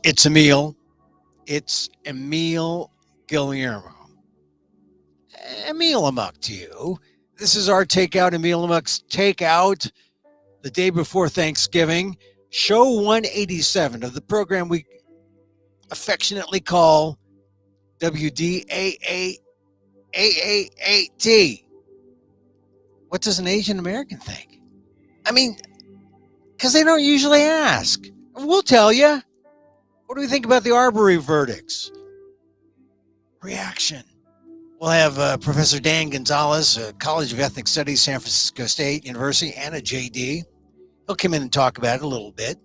It's Emil. It's Emil Guillermo. Emil Amok to you. This is our takeout, Emil Amok's takeout, the day before Thanksgiving, show 187 of the program we affectionately call WDAAAAAT. What does an Asian American think? I mean, because they don't usually ask. We'll tell you. What do we think about the Arbery verdicts? Reaction. We'll have Professor Dan Gonzalez, College of Ethnic Studies, San Francisco State University, and a JD. He'll come in and talk about it a little bit.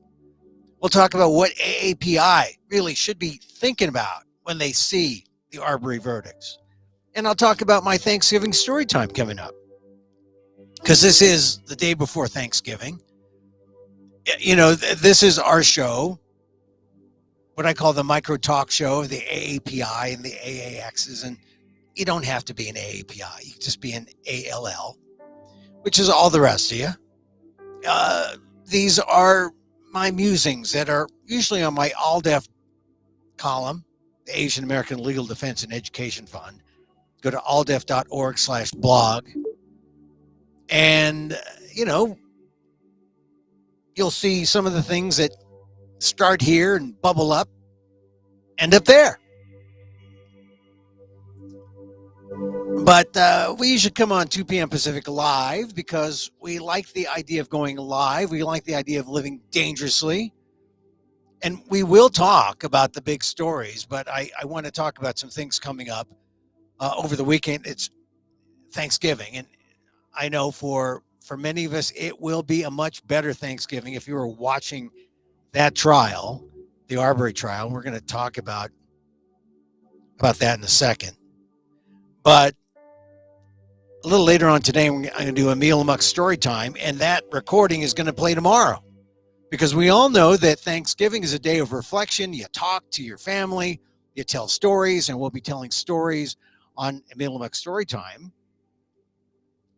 We'll talk about what AAPI really should be thinking about when they see the Arbery verdicts. And I'll talk about my Thanksgiving story time coming up, because this is the day before Thanksgiving. You know, this is our show, what I call the micro talk show of the AAPI and the AAXs. And you don't have to be an AAPI. You can just be an ALL, which is all the rest of you. These are my musings that are usually on my ALDEF column, the Asian American Legal Defense and Education Fund. Go to aldef.org/blog. And, you know, you'll see some of the things that start here and bubble up, end up there. But we usually come on 2 p.m. Pacific live because we like the idea of going live. We like the idea of living dangerously. And we will talk about the big stories, but I want to talk about some things coming up over the weekend. It's Thanksgiving. And I know for many of us, it will be a much better Thanksgiving if you were watching that trial, the Arbery trial. We're going to talk about that in a second. But a little later on today, I'm going to do Emil Amok's story time, and that recording is going to play tomorrow, because we all know that Thanksgiving is a day of reflection. You talk to your family, you tell stories, and we'll be telling stories on Emil Amok's story time,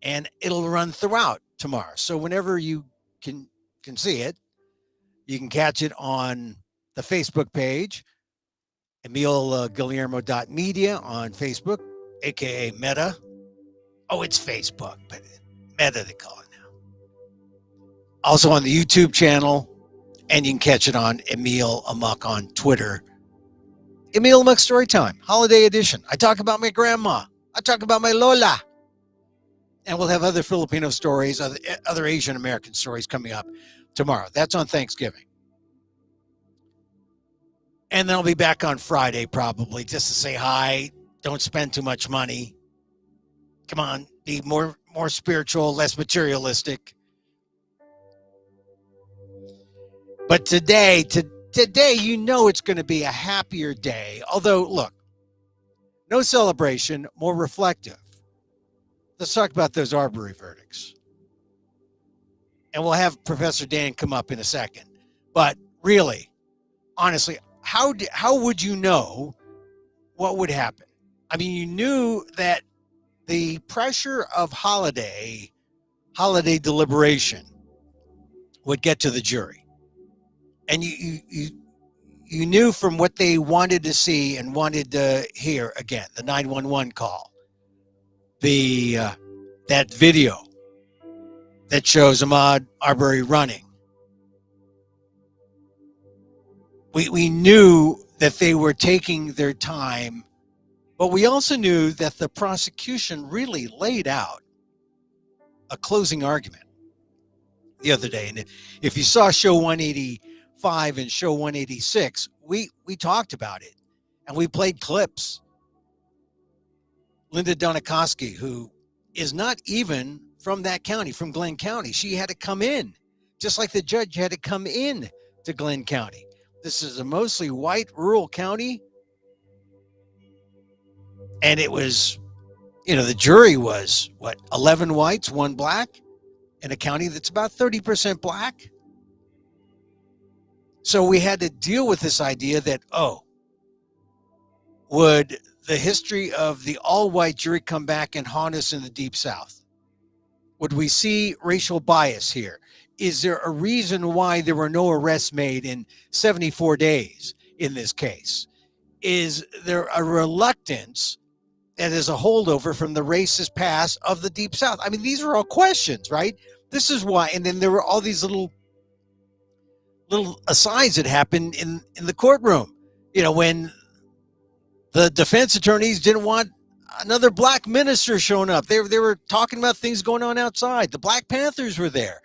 and it'll run throughout tomorrow. So whenever you can see it, you can catch it on the Facebook page, EmilGuillermo.media on Facebook, aka Meta. Oh, it's Facebook, but Meta they call it now. Also on the YouTube channel, and you can catch it on Emil Amok on Twitter. Emil Amok Storytime, Holiday Edition. I talk about my grandma. I talk about my Lola. And we'll have other Filipino stories, other Asian American stories coming up tomorrow. That's on Thanksgiving. And then I'll be back on Friday probably just to say hi. Don't spend too much money. Come on, be more spiritual, less materialistic. But today, you know it's going to be a happier day. Although, look, no celebration, more reflective. Let's talk about those Arbery verdicts. And we'll have Professor Dan come up in a second. But really, honestly, how would you know what would happen? I mean, you knew that the pressure of holiday deliberation would get to the jury. And you knew from what they wanted to see and wanted to hear, again, the 911 call, that video that shows Ahmaud Arbery running. We knew that they were taking their time, but we also knew that the prosecution really laid out a closing argument the other day. And if you saw show 185 and show 186, we talked about it, and we played clips. Linda Donikoski, who is not even from that county, from Glenn County, she had to come in, just like the judge had to come in to Glenn County. This is a mostly white rural county. And it was, the jury was, 11 whites, 1 black, in a county that's about 30% black. So we had to deal with this idea that, would the history of the all-white jury come back and haunt us in the Deep South? Would we see racial bias here? Is there a reason why there were no arrests made in 74 days? in this case? Is there a reluctance that is a holdover from the racist past of the Deep South? I mean, these are all questions, right? This is why. And then there were all these little asides that happened in the courtroom. You know, when the defense attorneys didn't want another black minister showing up. They were talking about things going on outside. The Black Panthers were there.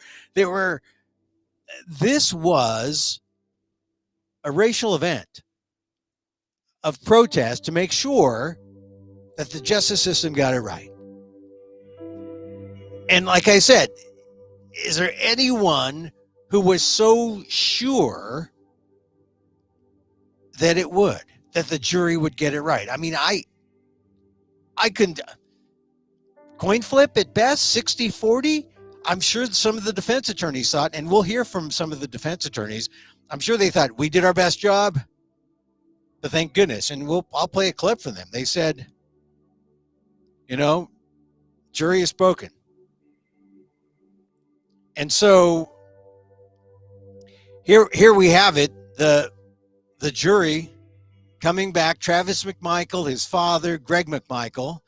This was a racial event of protest to make sure that the justice system got it right. And like I said, is there anyone who was so sure that that the jury would get it right? I mean, I couldn't. Coin flip at best, 60-40. I'm sure some of the defense attorneys thought, and we'll hear from some of the defense attorneys, I'm sure they thought we did our best job, but thank goodness. And I'll play a clip from them. They said, you know, jury has spoken. And so here we have it, the jury coming back, Travis McMichael, his father, Greg McMichael,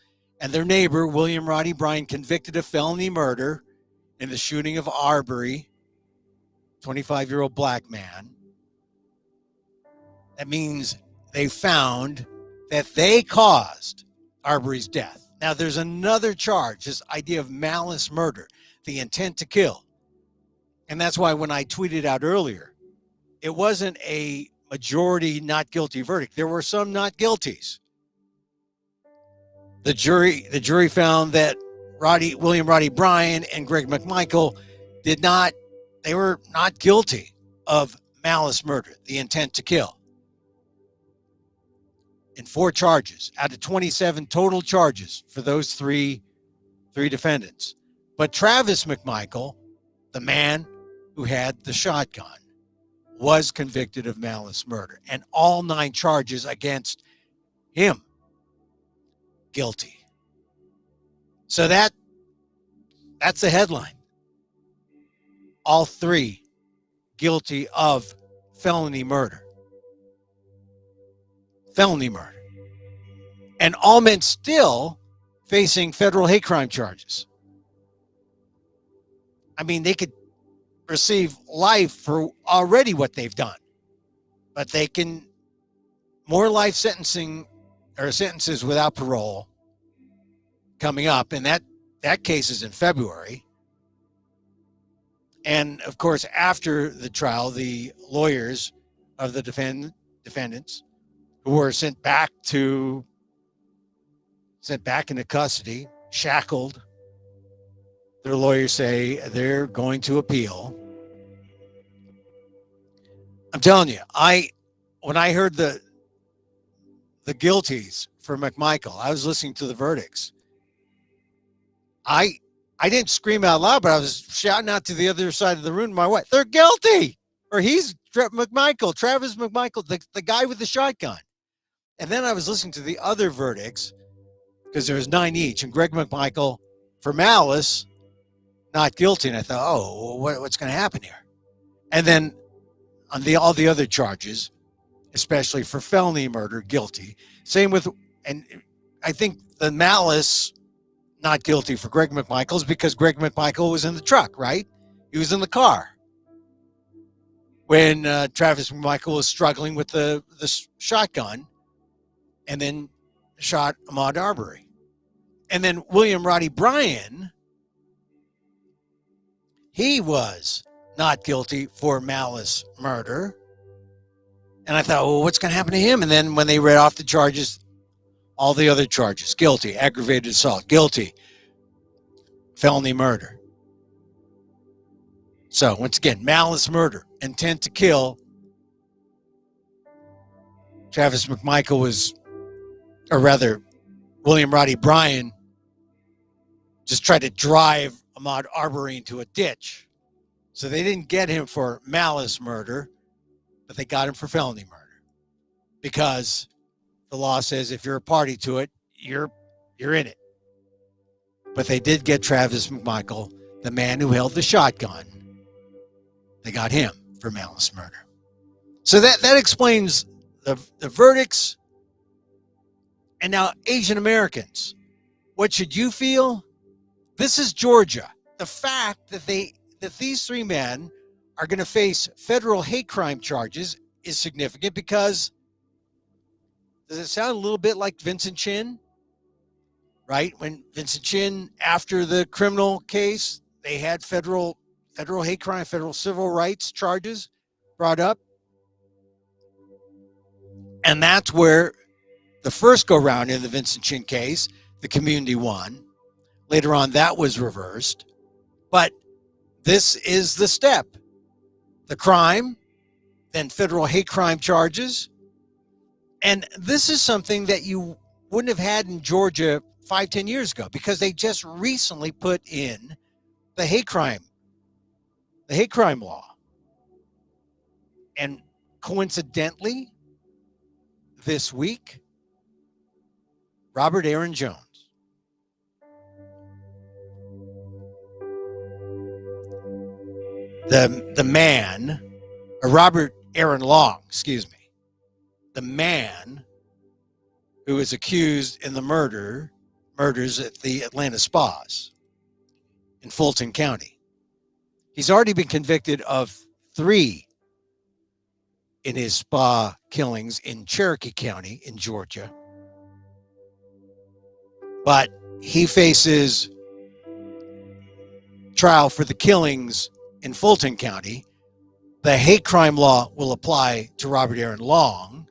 and their neighbor, William Roddy Bryan, convicted of felony murder in the shooting of Arbery, 25-year-old black man. That means they found that they caused Arbery's death. Now, there's another charge, this idea of malice murder, the intent to kill. And that's why when I tweeted out earlier, it wasn't a majority not guilty verdict. There were some not guilties. The jury found that William Roddy Bryan and Greg McMichael they were not guilty of malice murder, the intent to kill. In 4 charges out of 27 total charges for those three defendants. But Travis McMichael, the man who had the shotgun, was convicted of malice murder, and all 9 charges against him guilty. So that's the headline. All 3 guilty of felony murder. Felony murder. And all men still facing federal hate crime charges. I mean, they could receive life for already what they've done, but they can more life sentences without parole coming up, and that case is in February. And of course, after the trial, the lawyers of the defendants who were sent back into custody, shackled, their lawyers say they're going to appeal. I'm telling you, when I heard the guilties for McMichael, I was listening to the verdicts. I didn't scream out loud, but I was shouting out to the other side of the room. My wife, they're guilty, or he's Travis McMichael, the guy with the shotgun. And then I was listening to the other verdicts because there was 9 each, and Greg McMichael for malice, not guilty. And I thought, oh, what's going to happen here? And then on all the other charges, especially for felony murder, guilty. Same with, and I think the malice, not guilty for Greg McMichael's because Greg McMichael was in the truck, right? He was in the car when Travis McMichael was struggling with the shotgun and then shot Ahmaud Arbery. And then William Roddy Bryan, he was not guilty for malice murder. And I thought, well, what's going to happen to him? And then when they read off the charges, all the other charges, guilty, aggravated assault, guilty, felony murder. So once again, malice murder, intent to kill. Travis McMichael William Roddy Bryan just tried to drive Ahmaud Arbery into a ditch. So they didn't get him for malice murder, but they got him for felony murder because the law says if you're a party to it, you're in it. But they did get Travis McMichael, the man who held the shotgun. They got him for malice murder. So that explains the verdicts, and now Asian Americans. What should you feel? This is Georgia. The fact that these three men are going to face federal hate crime charges is significant because does it sound a little bit like Vincent Chin? Right? When Vincent Chin, after the criminal case, they had federal hate crime, federal civil rights charges brought up. And that's where the first go round in the Vincent Chin case, the community won. Later on, that was reversed. But this is the step. The crime, then federal hate crime charges. And this is something that you wouldn't have had in Georgia 5-10 years ago because they just recently put in the hate crime law. And coincidentally, this week, Robert Aaron Jones, the man, or Robert Aaron Long, excuse me, the man who is accused in the murders at the Atlanta spas in Fulton County. He's already been convicted of 3 in his spa killings in Cherokee County in Georgia. But he faces trial for the killings in Fulton County. The hate crime law will apply to Robert Aaron Long.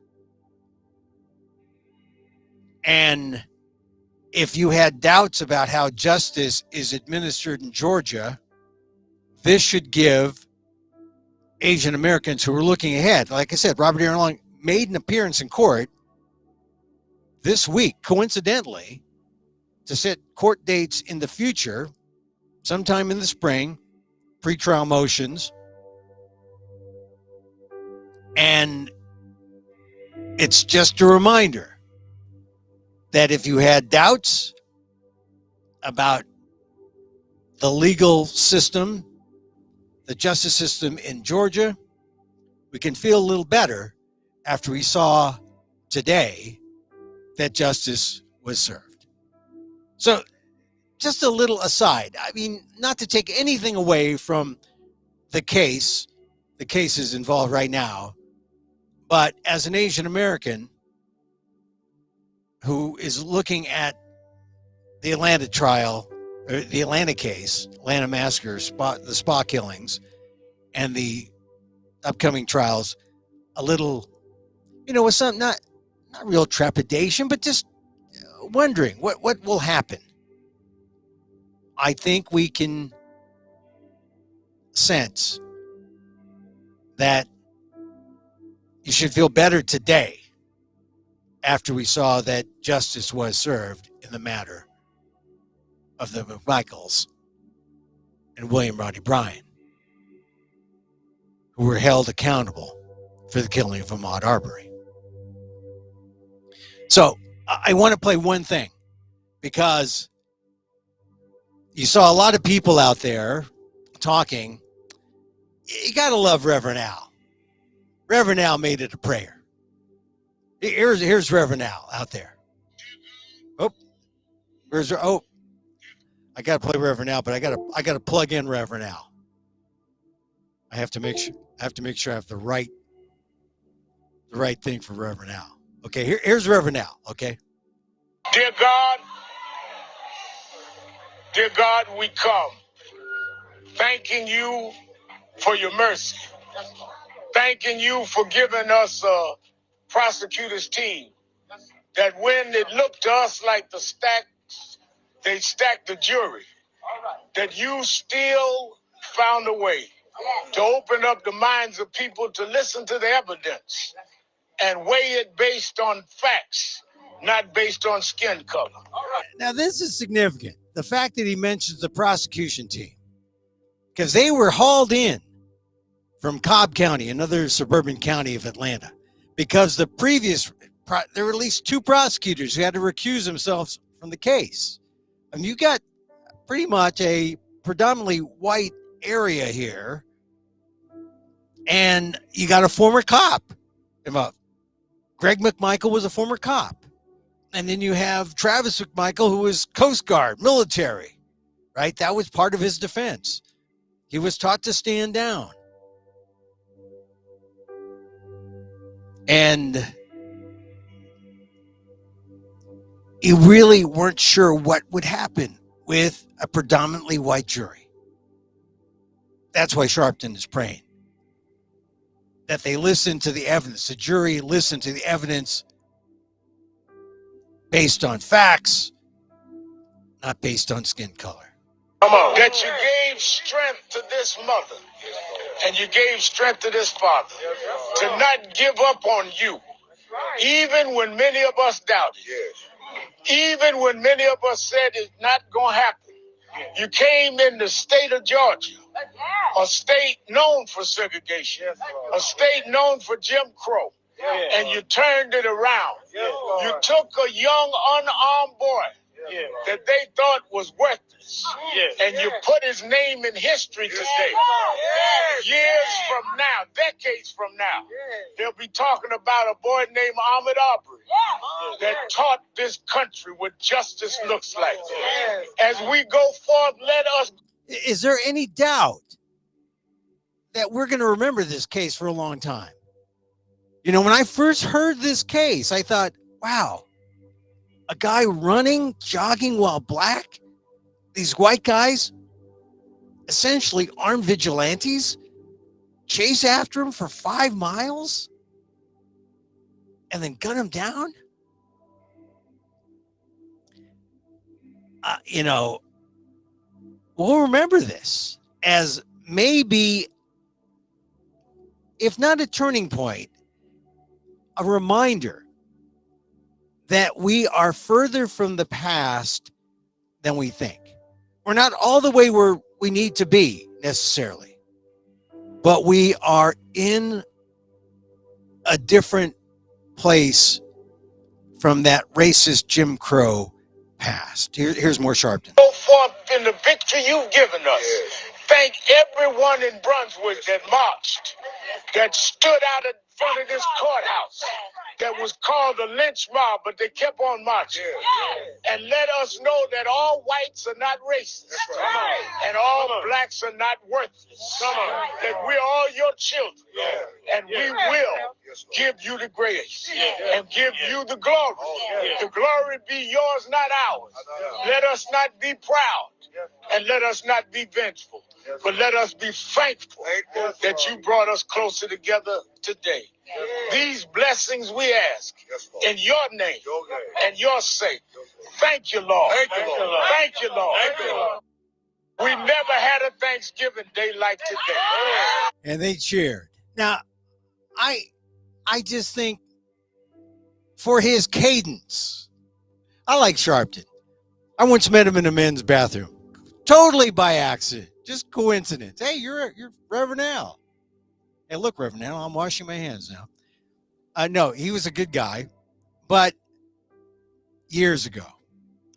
And if you had doubts about how justice is administered in Georgia, this should give Asian Americans who are looking ahead. Like I said, Robert Aaron Long made an appearance in court this week, coincidentally, to set court dates in the future, sometime in the spring, pretrial motions. And it's just a reminder that if you had doubts about the legal system, the justice system in Georgia, we can feel a little better after we saw today that justice was served. So just a little aside, I mean, not to take anything away from the cases involved right now, but as an Asian American who is looking at the Atlanta trial, or the Atlanta case, Atlanta massacre, the spa killings, and the upcoming trials, a little, with some not real trepidation, but just wondering what will happen. I think we can sense that you should feel better today after we saw that justice was served in the matter of the McMichaels and William Rodney Bryan, who were held accountable for the killing of Ahmaud Arbery. So I want to play one thing, because you saw a lot of people out there talking. You got to love Reverend Al. Reverend Al made it a prayer. Here's Reverend Al out there. I got to play Reverend Al, but I got to plug in Reverend Al. I have to make sure I have the right thing for Reverend Al. Okay, here's Reverend Al. Okay. Dear God, we come thanking you for your mercy, thanking you for giving us a prosecutor's team that when it looked to us like they stacked the jury, that you still found a way to open up the minds of people to listen to the evidence and weigh it based on facts, not based on skin color. Now, this is significant. The fact that he mentions the prosecution team, because they were hauled in from Cobb County, another suburban county of Atlanta, because there were at least 2 prosecutors who had to recuse themselves from the case. I mean, you got pretty much a predominantly white area here, and you got a former cop involved. Greg McMichael was a former cop. And then you have Travis McMichael, who was Coast Guard, military, right? That was part of his defense. He was taught to stand down. And you really weren't sure what would happen with a predominantly white jury. That's why Sharpton is praying that they listen to the evidence. The jury listened to the evidence based on facts, not based on skin color. Come on. That you gave strength to this mother and you gave strength to this father to not give up on you, even when many of us doubted, even when many of us said it's not going to happen. You came in the state of Georgia, a state known for segregation, a state known for Jim Crow, and you turned it around. You took a young, unarmed boy that they thought was worthless, and you put his name in history today. Years from now, decades from now, they'll be talking about a boy named Ahmed Arbery that taught this country what justice looks like. As we go forth, let us. Is there any doubt that we're going to remember this case for a long time? You know, when I first heard this case, I thought, wow, a guy running, jogging while black, these white guys, essentially armed vigilantes, chase after him for 5 miles and then gun him down. You know, we'll remember this as maybe, if not a turning point, a reminder that we are further from the past than we think. We're not all the way where we need to be necessarily, but we are in a different place from that racist Jim Crow past. Here's more Sharpton. Go forth in the victory you've given us. Thank everyone in Brunswick that marched, that stood out in front of this courthouse, that was called a lynch mob, but they kept on marching. And let us know that all whites are not racist, and all blacks are not worthless, that we're all your children, and we will give you the grace and give you the glory. The glory be yours, not ours. Let us not be proud, and let us not be vengeful, but let us be thankful that you brought us closer together today. These blessings we ask in your name and your sake. Thank you, Lord. Thank you, Lord. We never had a Thanksgiving day like today. And they cheered. Now, I just think for his cadence, I like Sharpton. I once met him in a men's bathroom, totally by accident, just coincidence. Hey, you're Reverend Al. Hey, look, Reverend Al, I'm washing my hands now. No, he was a good guy, but years ago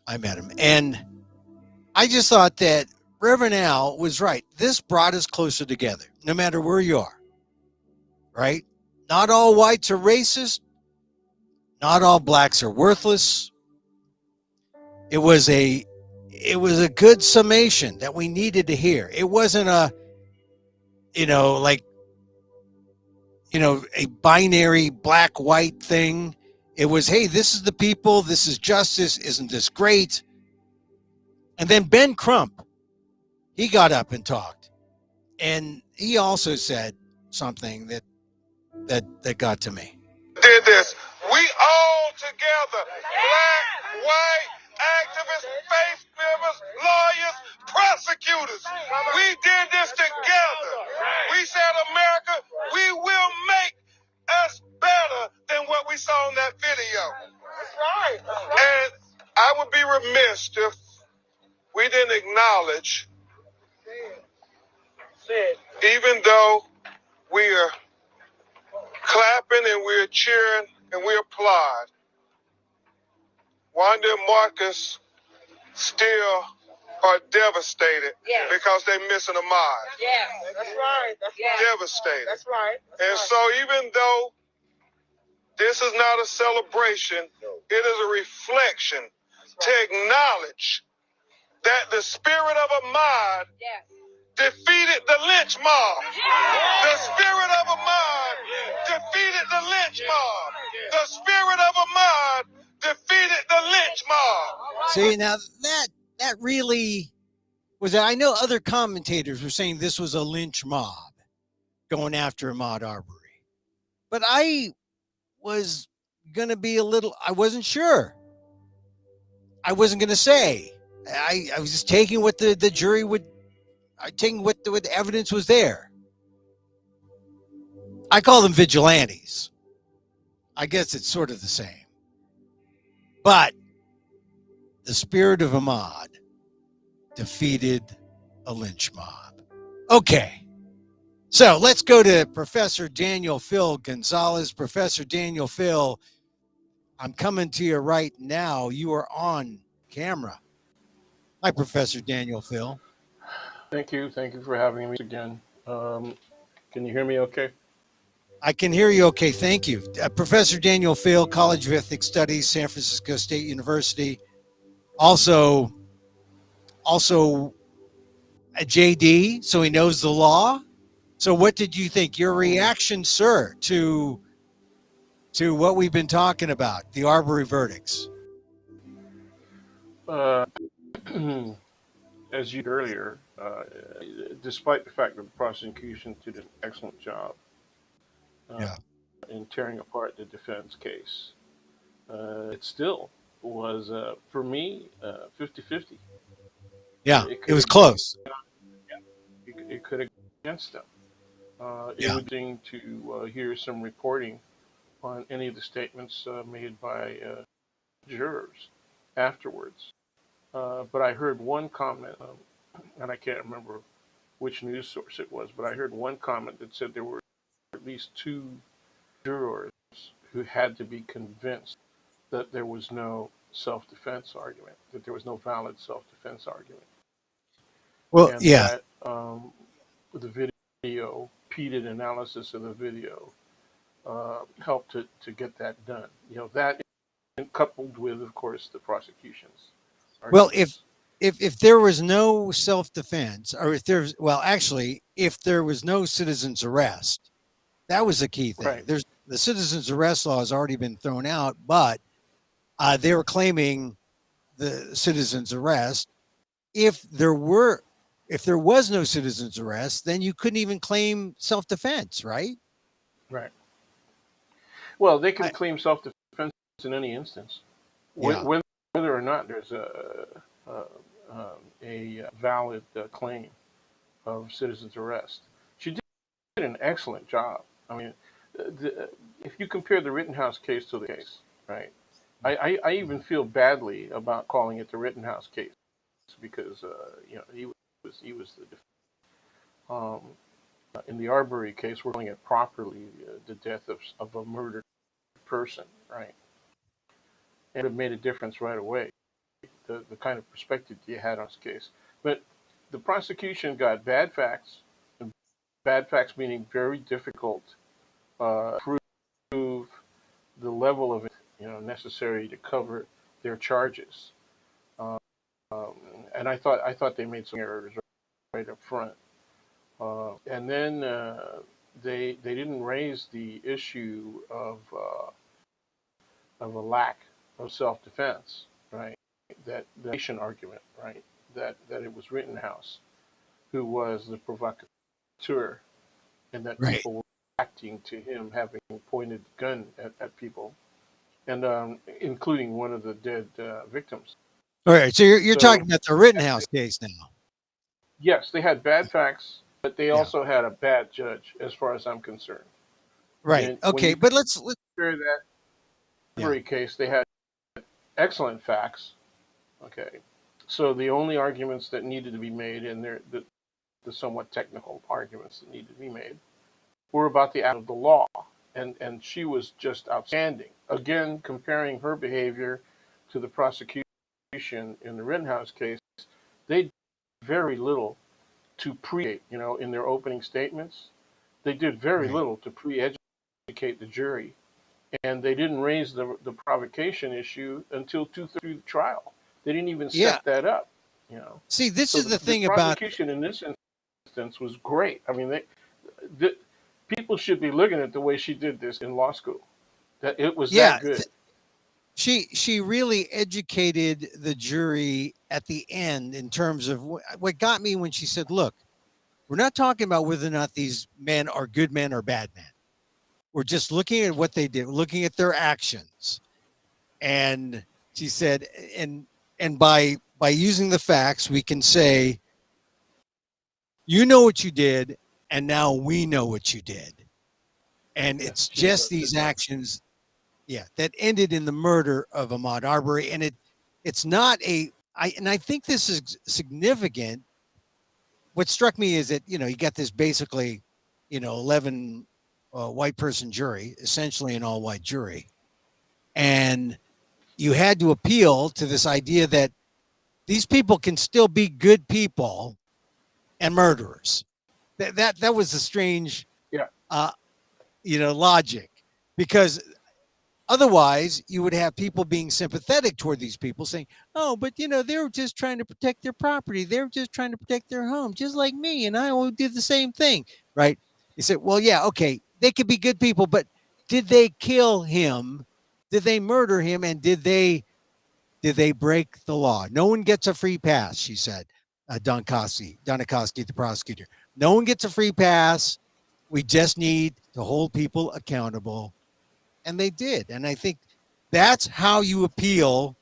I met him, and I just thought that Reverend Al was right. This brought us closer together, no matter where you are, right? Not all whites are racist. Not all blacks are worthless. It was a good summation that we needed to hear. It wasn't a binary black-white thing. It was, hey, this is the people. This is justice. Isn't this great? And then Ben Crump, he got up and talked. And he also said something that got to me. Did this. We all together, black, white, activists, faith members, lawyers, prosecutors. We did this together. We said, America, we will make us better than what we saw in that video. And I would be remiss if we didn't acknowledge, even though we are clapping and we're cheering and we applaud, Wanda and Marcus still are devastated because they're missing a mod. That's right. Devastated. That's right. And so even though This is not a celebration. It is a reflection to acknowledge that the spirit of Ahmaud defeated the lynch mob. The spirit of Ahmaud defeated the lynch mob. The spirit of Ahmaud defeated the lynch mob. See, now that really was. I know other commentators were saying this was a lynch mob going after Ahmaud Arbery, but I was gonna be a little. I wasn't sure. I wasn't gonna say. I was just taking what the jury would. I taking what the evidence was there. I call them vigilantes. I guess it's sort of the same. But the spirit of Ahmaud defeated a lynch mob. Okay. So let's go to Professor Daniel Phil Gonzalez. Professor Daniel Phil, I'm coming to you right now. You are on camera. Hi, Professor Daniel Phil. Thank you. Thank you for having me again. Can you hear me okay? I can hear you okay. Thank you. Professor Daniel Phil, College of Ethnic Studies, San Francisco State University. Also a JD, so he knows the law. So what did you think? Your reaction, sir, to what we've been talking about, the Arbery verdicts? Uh, as you did earlier, despite the fact that the prosecution did an excellent job Yeah. in tearing apart the defense case, it still was, for me, 50-50. Yeah. It was Have close. it could have gone against them. It Yeah. would be interesting to hear some reporting on any of the statements made by jurors afterwards. But I heard one comment, and I can't remember which news source it was, but I heard one comment that said there were at least two jurors who had to be convinced that there was no self-defense argument, that there was no valid self-defense argument, Well, and yeah. that the video, repeated analysis of the video, helped to get that done. That coupled with, of course, the prosecution's Well, arguments. if there was no self-defense, or if there was no citizen's arrest, that was the key thing. Right, There's the citizen's arrest law has already been thrown out, but they were claiming the citizen's arrest. If there was no citizen's arrest, then you couldn't even claim self-defense, right? right. Well, they can I, claim self-defense in any instance, yeah, whether or not there's a, a valid claim of citizen's arrest. She did an excellent job. I mean, if you compare the Rittenhouse case to the case, right? I even feel badly about calling it the Rittenhouse case because he was the in the Arbery case we're calling it properly the death of a murdered person, right? And it made a difference right away. The kind of perspective you had on this case, but the prosecution got bad facts, and bad facts meaning very difficult prove the level of necessary to cover their charges. Um, and I thought they made some errors right up front. And then they didn't raise the issue of a lack of self defense, right? That the nation argument, right? That it was Rittenhouse who was the provocateur, and that right. people were acting to him having pointed the gun at people, and including one of the dead victims. All right. So you're So talking about the Rittenhouse case now, yes, they had bad facts, but they yeah, also had a bad judge, as far as I'm concerned. right. And when Okay, you but let's compare that yeah, Arbery case, they had excellent facts. Okay, so the only arguments that needed to be made, and the somewhat technical arguments that needed to be made, were about the act of the law, and she was just outstanding. Again, comparing her behavior to the prosecution in the Rittenhouse case, they did very little to in their opening statements. They did very right. little to pre-educate the jury and they didn't raise the provocation issue until two-thirds through the trial. They didn't even Yeah. set that up, you know. See, this So is the the thing about, prosecution in this instance was great. I mean, the, people should be looking at the way she did this in law school. That it was yeah, that good. she really educated the jury at the end in terms of what got me when she said, "Look, we're not talking about whether or not these men are good men or bad men. We're just looking at what they did, looking at their actions." And she said, and by using the facts, we can say, you know what you did, and now we know what you did. And Yeah, it's she did just a good these job. actions, yeah, that ended in the murder of Ahmaud Arbery. And it's not I think this is significant. What struck me is that, you got this basically, 11 white person jury, essentially an all white jury. And you had to appeal to this idea that these people can still be good people and murderers. That was a strange, Yeah, uh, logic, because otherwise you would have people being sympathetic toward these people saying, "Oh, but they were just trying to protect their property. They were just trying to protect their home, just like me, and I will do the same thing." Right? You said, "Well, yeah, okay, they could be good people, but did they kill him? Did they murder him? And did they break the law? No one gets a free pass," she said. Donikoski, the prosecutor. "No one gets a free pass. We just need to hold people accountable." And they did. And I think that's how you appeal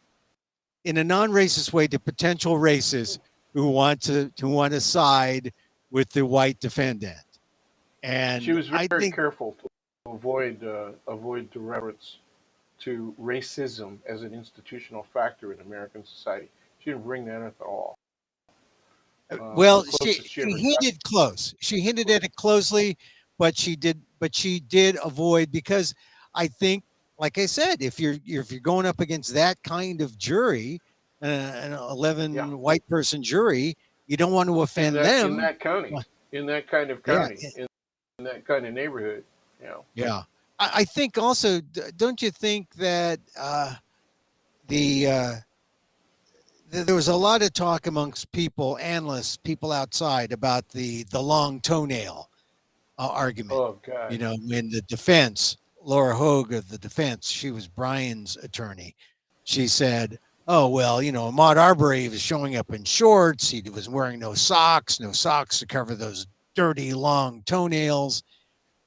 in a non-racist way to potential racists who want to side with the white defendant. she And was I very think, careful to avoid the reference to racism as an institutional factor in American society. She didn't bring that up at all. The well, she closest she she ever got hinted close. She hinted at close. it closely, but she did avoid, because I think, like I said, if you're going up against that kind of jury, an Yeah, 11 white person jury, you don't want to in offend that in them. that county, in that kind of Yeah, county, in that kind of neighborhood. You know, yeah. I think also, don't you think that the there was a lot of talk amongst people, analysts, people outside, about the long toenail argument. oh God, When the defense, Laura Hogue of the defense, she was Brian's attorney. She said, "Oh well, Ahmaud Arbery was showing up in shorts. He was wearing no socks to cover those dirty long toenails,"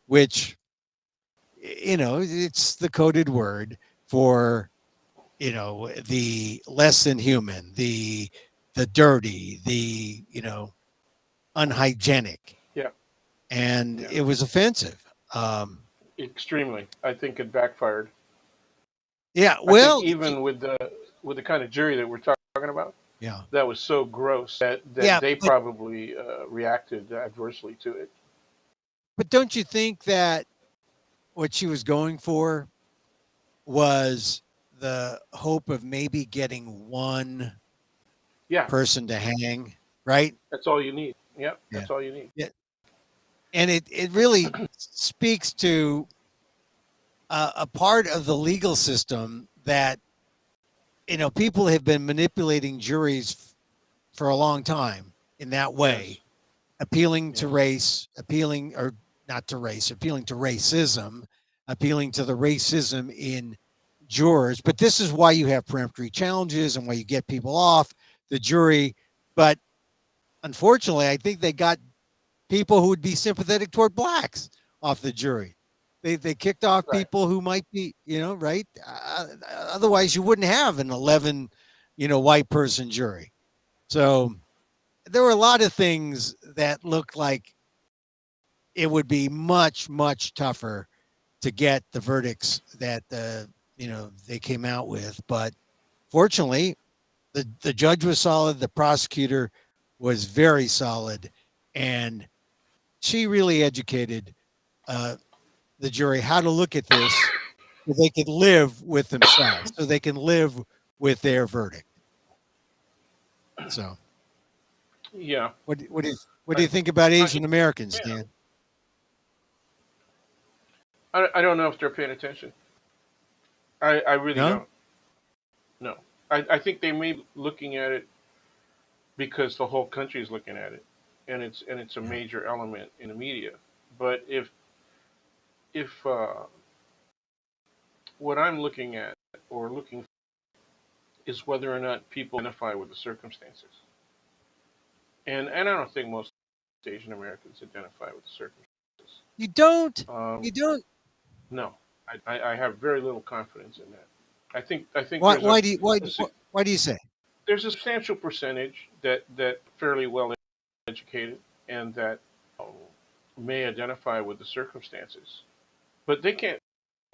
which, it's the coded word for, the less than human, the dirty, the, unhygienic. yeah, And yeah, it was offensive. Um, extremely. I think it backfired. yeah, I think well, even with the kind of jury that we're talking about, yeah, that was so gross that yeah, they but probably reacted adversely to it. don't you think that what she was going for was the hope of maybe getting one Yeah, person to hang, right? that's all you need. Yeah, Yeah, that's all you need. yeah, and it really speaks to a part of the legal system that, people have been manipulating juries for a long time in that Yes, way, appealing to yes, race, appealing, or not to race, appealing to racism, appealing to the racism in jurors. But this is why you have peremptory challenges and why you get people off the jury. But unfortunately, I think they got people who would be sympathetic toward blacks off the jury. They kicked off right. people who might be, right. Otherwise, you wouldn't have an 11, white person jury. So there were a lot of things that looked like it would be much, much tougher to get the verdicts that they came out with. But fortunately, the judge was solid, the prosecutor was very solid, and she really educated uh, the jury how to look at this so they could live with themselves, so they can live with their verdict. So, Yeah, what do you think about uh, Asian Americans, yeah. Dan? I don't know if they're paying attention. I really No? don't. No. I think they may be looking at it because the whole country is looking at it, and it's a Yeah. major element in the media. But if what I'm looking at or looking is whether or not people identify with the circumstances, and I don't think most Asian Americans identify with the circumstances. You don't? Um, You don't? no, I have very little confidence in that. I think Why? Why do you? Why? Why do you say? there's a substantial percentage that fairly well educated and that um, may identify with the circumstances, but they can't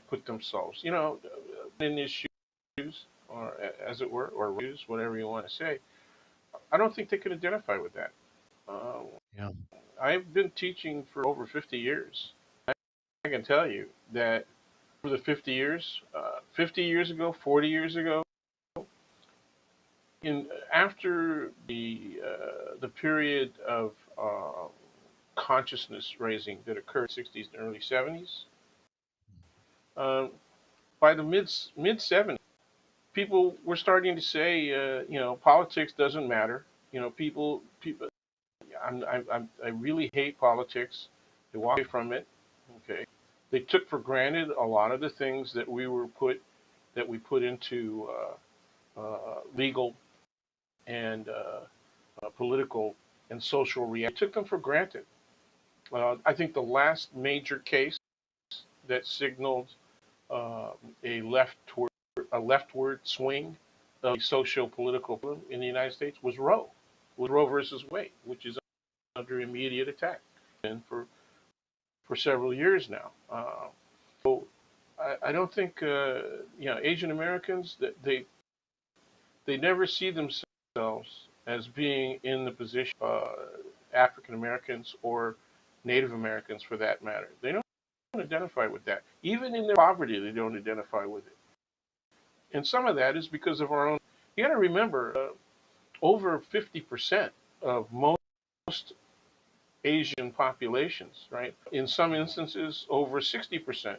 put themselves, in issues or as it were, or issues, whatever you want to say. I don't think they can identify with that. Uh, Yeah. I've been teaching for over 50 years. I can tell you that for the 50 years, 50 years ago, 40 years ago, in after the period of consciousness raising that occurred in the 60s and early 70s, uh, by the mid 70s, people were starting to say, politics doesn't matter. People, I really hate politics. They walk away from it. Okay, they took for granted a lot of the things that we put into legal and political and social reality. Took them for granted. I think the last major case that signaled uh, a leftward a leftward swing of socio-political in the United States was Roe. Was Roe versus Wade, which is under immediate attack and for several years now. So I don't think Asian Americans that they never see themselves as being in the position African Americans or Native Americans for that matter. They don't identify with that. Even in their poverty, they don't identify with it. And some of that is because of our own. You got to remember, over 50% of most Asian populations, right? In some instances, over 60%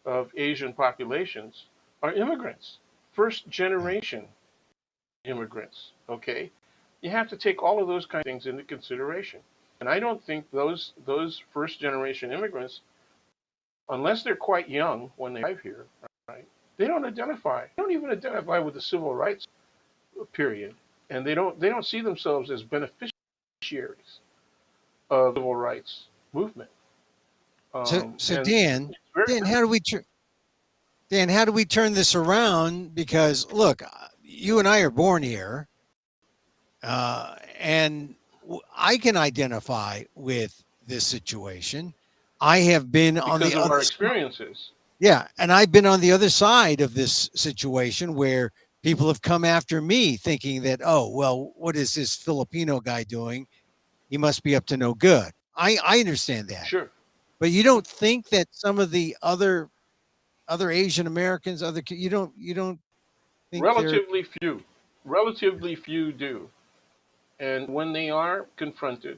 of Asian populations are immigrants, first Yeah. generation immigrants. Okay, you have to take all of those kind of things into consideration. And I don't think those first generation immigrants, unless they're quite young when they arrive here, right? They don't identify. They don't even identify with the civil rights period, and they don't see themselves as beneficiaries of the civil rights movement. So And Dan, it's very Dan, how do we Dan, how do we turn this around? Because look, you and I are born here, and I can identify with this situation. I have been on because the of other our side. experiences. Yeah, and I've been on the other side of this situation where people have come after me thinking that, oh, well, what is this Filipino guy doing? He must be up to no good. I understand that. Sure, But you don't think that some of the other Asian Americans, you don't think they're relatively few, relatively few do. And when they are confronted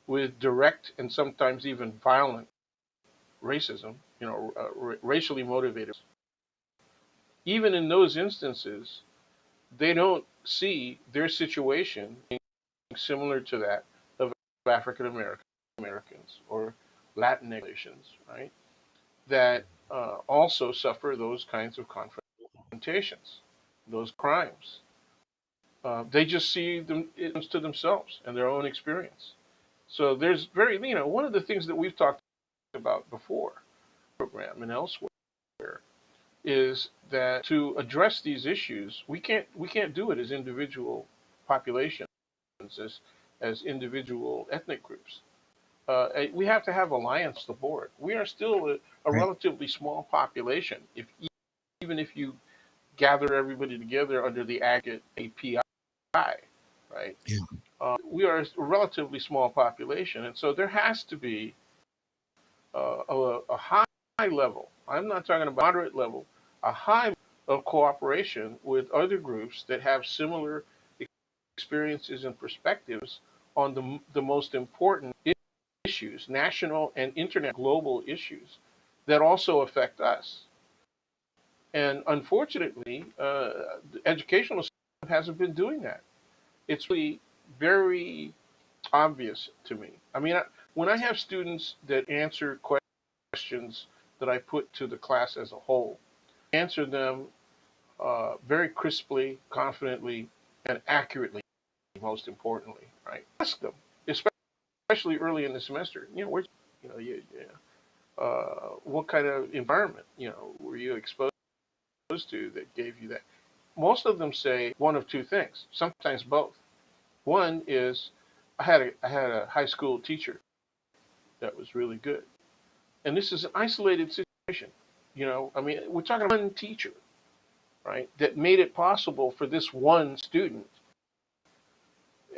with direct and sometimes even violent racism, racially motivated, even in those instances, they don't see their situation being similar to that of African Americans or Latin nations, right? That also suffer those kinds of confrontations, those crimes. They just see them to themselves and their own experience. So there's one of the things that we've talked about before, program and elsewhere, is that to address these issues, we can't do it as individual populations, as individual ethnic groups. We have to have alliance the board. We are still a right. relatively small population. If even if you gather everybody together under the aggregate API, right? Yeah. We are a relatively small population, and so there has to be a high level. I'm not talking about moderate level, a high of cooperation with other groups that have similar experiences and perspectives on the most important issues, national and internet global issues that also affect us. And unfortunately, the educational system hasn't been doing that. It's really very obvious to me. I mean, when I have students that answer questions that I put to the class as a whole, answer them very crisply, confidently, and accurately, most importantly, right? Ask them, especially early in the semester, you know, what kind of environment, were you exposed to that gave you that? Most of them say one of two things, sometimes both. One is I had a high school teacher that was really good, and this is an isolated situation. I mean, we're talking about one teacher, right, that made it possible for this one student,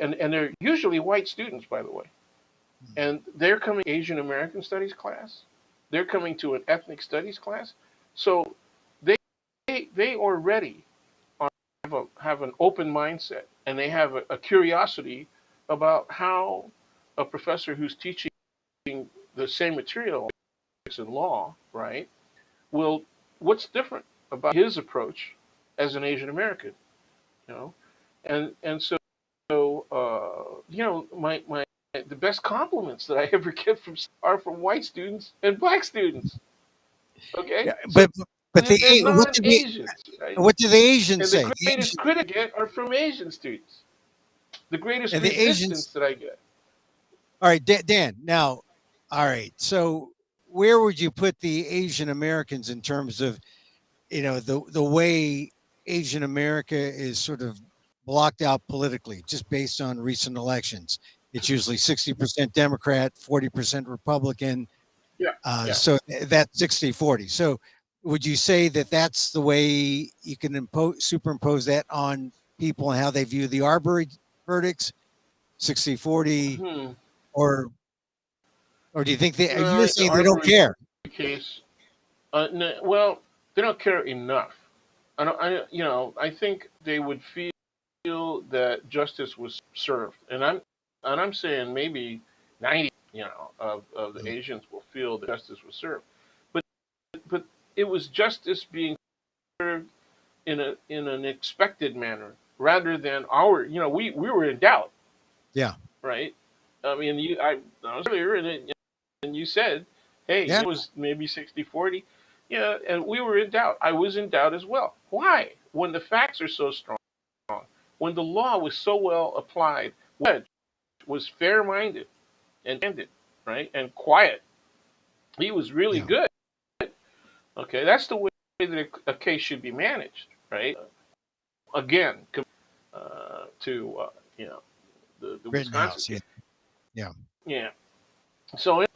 and they're usually white students, by the way, and they're coming to Asian American studies class, they're coming to an ethnic studies class, so they they already have an open mindset, and they have a curiosity about how a professor who's teaching the same material in law, right, will what's different about his approach as an Asian American, you know, and my the best compliments that I ever get from are from white students and black students. Okay, Yeah, so but they're non-Asians, right? what do the Asians And the say? greatest critic I get are from Asian students. The greatest And the resistance Asians. that I get. All right, Dan. Now, all right. So, where would you put the Asian Americans in terms of the way Asian America is sort of blocked out politically, just based on recent elections? It's usually 60% Democrat, 40% Republican. Yeah, yeah. So that's 60-40. So would you say that that's the way you can superimpose that on people and how they view the Arbery verdicts, 60-40, Hmm. or do you think No, you're like the saying they don't Arbery care? case. No, well, they don't care enough. I think they would feel that justice was served, and I'm saying maybe 90, of the Asians will feel that justice was served, but but it was justice being served in an expected manner rather than we were in doubt, Yeah. right? I mean, I was earlier and you said, hey, Yeah. it was maybe 60-40. Yeah, and we were in doubt. I was in doubt as well. Why? When the facts are so strong, when the law was so well applied, Wedge was fair minded and candid, right? And quiet. He was really Yeah. good. Okay, that's the way that a case should be managed, right? Again, to the Wisconsin Rittenhouse. Yeah. case. Yeah. Yeah. So it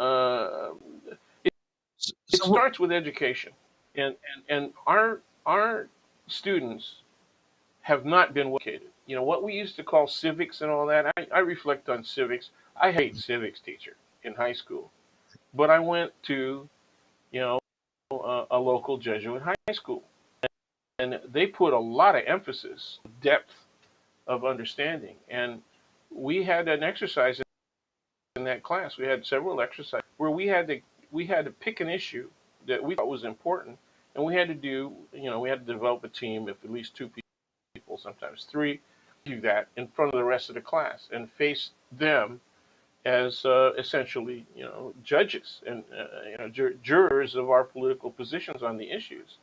So starts with education, and our students have not been educated. What we used to call civics and all that. I reflect on civics. I hate civics teacher in high school, but I went to you know a local Jesuit high school, and they put a lot of emphasis, depth of understanding, and we had an exercise in that class. We had several exercises where we had to pick an issue that we thought was important, and we had to develop a team of at least two people, sometimes three, do that in front of the rest of the class and face them as essentially judges and jurors of our political positions on the issues.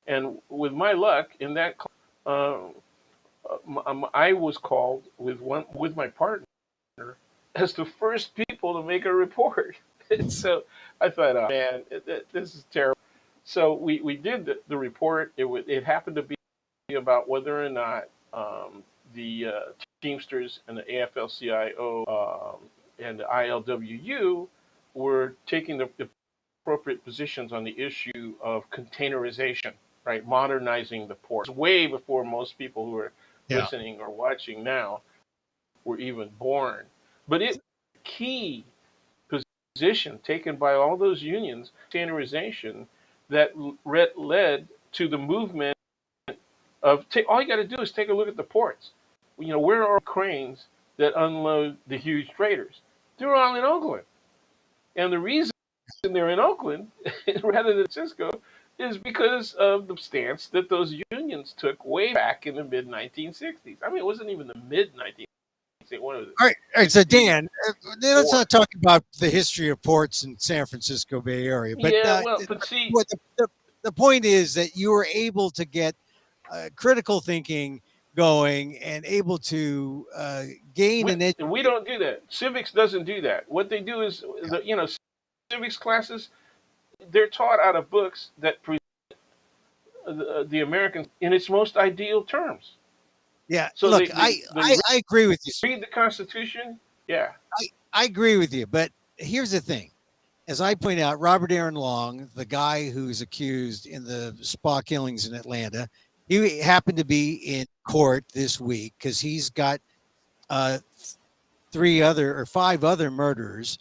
And with my luck in that class, I was called with my partner as the first people to make a report. So I thought, oh man, this is terrible. So we did the report. It happened to be about whether or not the Teamsters and the AFL-CIO and the ILWU were taking the appropriate positions on the issue of containerization, right? Modernizing the ports. Way before most people who are yeah. listening or watching now were even born. But it key position taken by all those unions, containerization, that led to the movement of all you got to do is take a look at the ports. Where are cranes that unload the huge freighters? They're all in Oakland, and the reason they're in Oakland rather than Cisco is because of the stance that those unions took way back in the mid 1960s. I mean, it wasn't even the mid 1960s. What was it? All right. So 64. Dan, let's not talk about the history of ports in San Francisco Bay Area, but Yeah, well, but see, what the point is that you were able to get critical thinking going and able to gain we, an edge. we don't do that. Civics doesn't do that. What they do is, civics classes, they're taught out of books that present the Americans in its most ideal terms. Yeah, So look, they I agree with you. read the Constitution. Yeah, I agree with you, but here's the thing. As I point out, Robert Aaron Long, the guy who's accused in the spa killings in Atlanta, he happened to be in court this week because he's got uh, three other or five other murders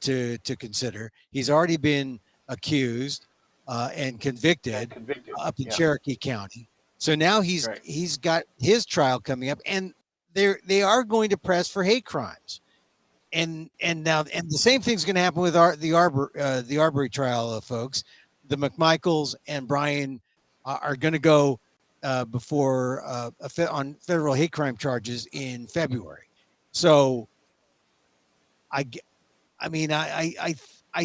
to consider. He's already been accused and and convicted convicted. up in Yeah, Cherokee County. So now right. he's got his trial coming up, and they are going to press for hate crimes. And now and the same thing's going to happen with the Arbery trial, folks. The McMichaels and Brian are going to go before on federal hate crime charges in February. So I I mean I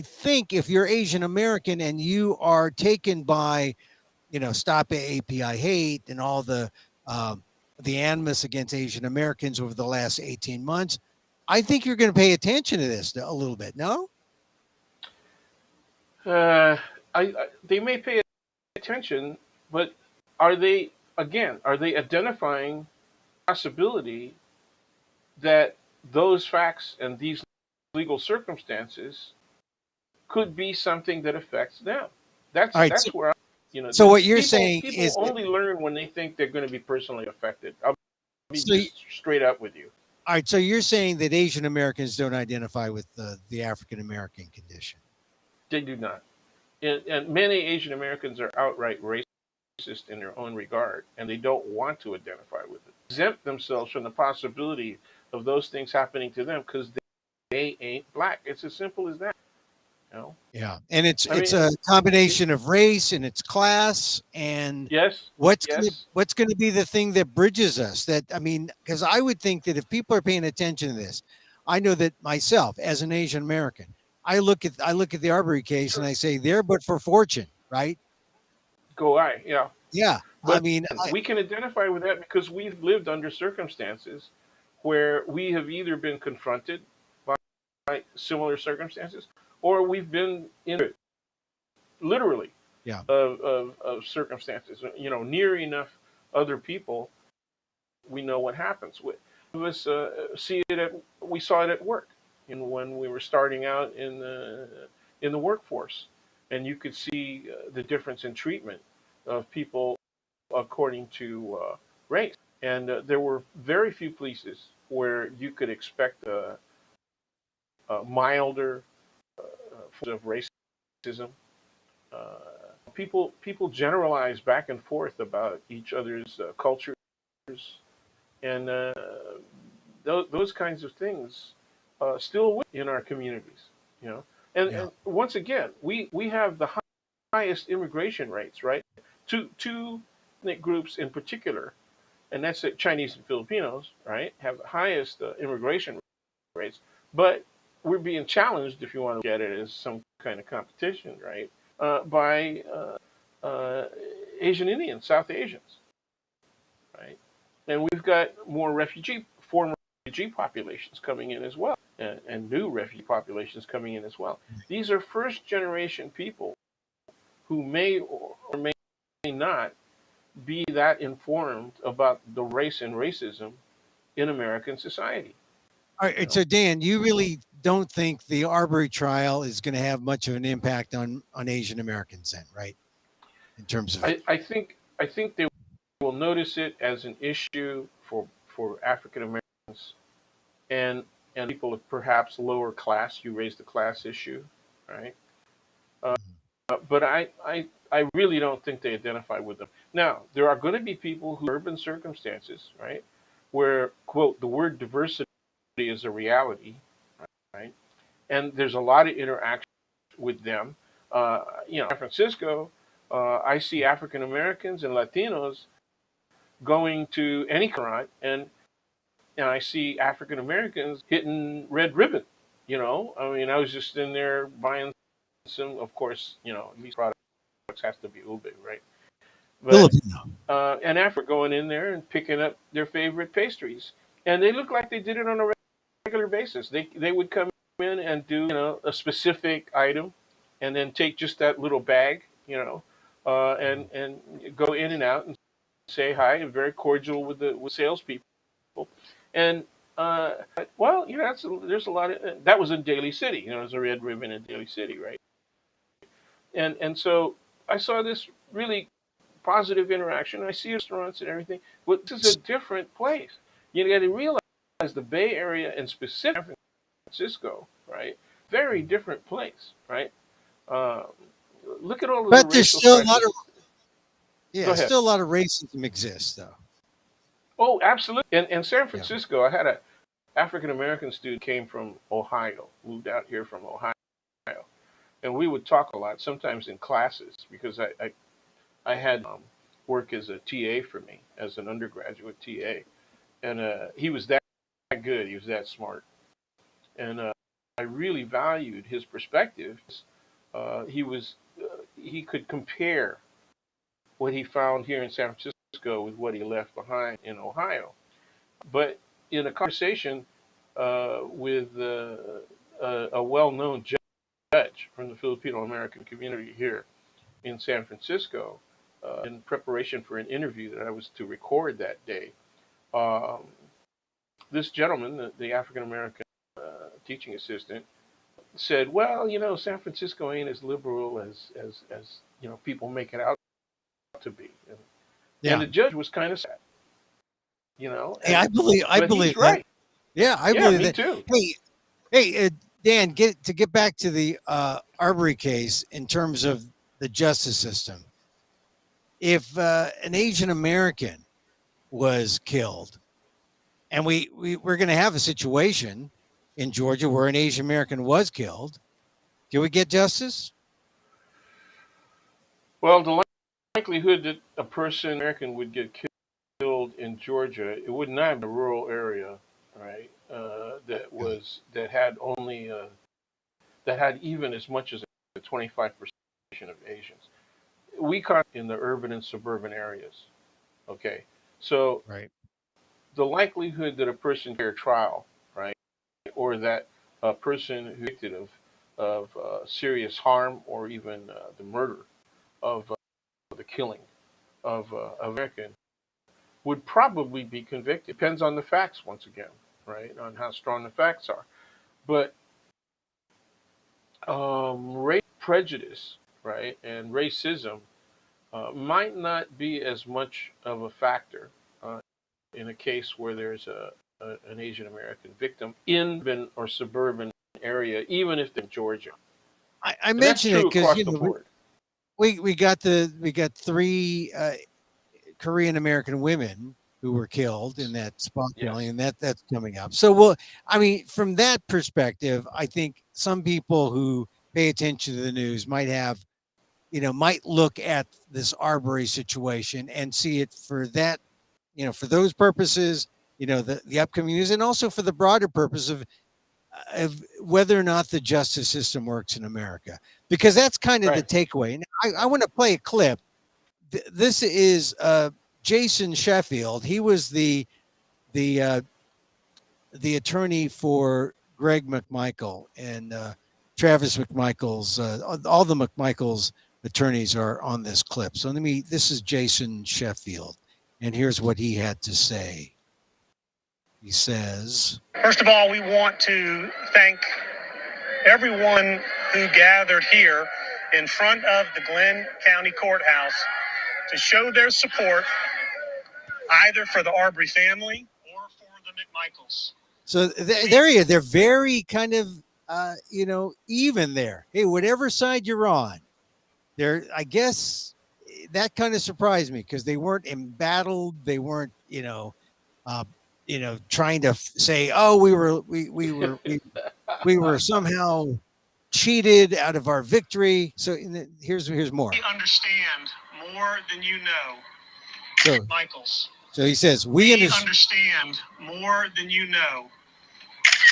think if you're Asian American and you are taken by stop API hate and all the animus against Asian Americans over the last 18 months, I think you're going to pay attention to this a little bit. No? Uh, they may pay attention, but are they again? Are they identifying possibility that those facts and these legal circumstances could be something that affects them? All right. So, That's where so what you're people saying people is that only learn when they think they're going to be personally affected. I'll be so. just straight up with you. All right. So you're saying that Asian Americans don't identify with the African American condition. They do not, and many Asian Americans are outright racist in their own regard, and they don't want to identify with it. Exempt themselves from the possibility of those things happening to them because they ain't black. It's as simple as that. You know? Yeah, and I it's mean, a combination of race and it's class and yes, yes, what's gonna be the thing that bridges us. That I mean, because I would think that if people are paying attention to this, I know that myself as an Asian American, I look at the Arbery case and sure. I say there, but for fortune, right? Go I, yeah. Yeah, I But mean, we can identify with that because we've lived under circumstances where we have either been confronted by similar circumstances or we've been in it, literally, yeah, of circumstances. Near enough other people, we know what happens. We us we saw it at work, when we were starting out in the workforce, and you could see the difference in treatment of people according to race. And there were very few places where you could expect a milder form of racism. Uh, people generalize back and forth about each other's cultures, and those kinds of things still in our communities. You know, yeah, and once again, we have the highest immigration rates, right? Two ethnic groups in particular, and that's it, Chinese and Filipinos, right, have the highest immigration rates. But we're being challenged, if you want to look at it as some kind of competition, right, by uh, Asian Indians, South Asians, right? And we've got more former refugee populations coming in as well, and new refugee populations coming in as well. These are first generation people who may or may not be that informed about the race and racism in American society. all You right. know, So Dan, you really don't think the Arbery trial is going to have much of an impact on Asian Americans, then, right? In terms of I think they will notice it as an issue for African Americans and people of perhaps lower class. You raised the class issue, right? Uh, but I really don't think they identify with them. Now, there are going to be people who urban circumstances, right, where, quote, the word diversity is a reality, right? And there's a lot of interaction with them. San Francisco, I see African Americans and Latinos going to any restaurant, and I see African Americans hitting red ribbon. I mean, I was just in there buying some. Of course, these products have to be ube, right? But Filipino. and Africa going in there and picking up their favorite pastries, and they look like they did it on a regular basis. They would come in and do a specific item, and then take just that little bag, and go in and out and say hi and very cordial with the with salespeople. And well, there's a lot of that was in Daly City. There's a red ribbon in Daly City, right? And so I saw this really positive interaction. I see restaurants and everything, but this is a different place. You got to realize the Bay Area and specifically San Francisco, right? Very different place, right? Uh, Look at all of the But there's racial still a lot strife. of Go yeah, ahead. still a lot of racism exists though. Oh, absolutely. In San Yeah. Francisco, I had a African American student came from Ohio, moved out here from Ohio, and we would talk a lot, sometimes in classes, because I had work as a TA for me, as an undergraduate TA, and he was that good, he was that smart, and I really valued his perspective. He could compare what he found here in San Francisco with what he left behind in Ohio. But in a conversation with a well-known judge from the Filipino American community here in San Francisco, in preparation for an interview that I was to record that day, um, this gentleman, the African American teaching assistant, said, "Well, San Francisco ain't as liberal as people make it out to be," and Yeah. the judge was kind of sad, Hey, and I but he's believe that. right. Yeah, I Yeah, believe me that. too. Hey, Dan, get back to the Arbery case in terms of the justice system. If an Asian American was killed, and we're going to have a situation in Georgia where an Asian American was killed, do we get justice? Well, the likelihood that a person American would get killed in Georgia, it would not be a rural area, right? Yeah. That had only that had even as much as 25% of Asians. We caught in the urban and suburban areas. Okay, so Right. the likelihood that a person fair trial, right, or that a person who's convicted of serious harm or even the murder of the killing of American would probably be convicted. Depends on the facts once again, right? On how strong the facts are. But race prejudice, right, and racism might not be as much of a factor uh, in a case where there's an Asian American victim in urban or suburban area, even if they're in Georgia. I And that's mention it true because across the board. we got three Korean American women who were killed in that spot killing, Yes. and that's coming up. So, well, I mean, from that perspective, I think some people who pay attention to the news might look at this Arbery situation and see it for that, for those purposes, the upcoming news, and also for the broader purpose of whether or not the justice system works in America, because that's kind of the Right. takeaway. And I want to play a clip. This is Jason Sheffield. He was the uh, the attorney for Greg McMichael and Travis McMichael's. All the McMichael's attorneys are on this clip. So this is Jason Sheffield, and here's what he had to say. He says, "First of all, we want to thank everyone who gathered here in front of the Glenn County Courthouse to show their support either for the Arbery family or for the McMichaels." So there you. They're very kind of even there. Hey, whatever side you're on, there. I guess that kind of surprised me because they weren't embattled. They weren't uh, trying to say, oh, we were somehow cheated out of our victory. So here's more. We understand more than you know, So Michaels. so he says We understand more than you know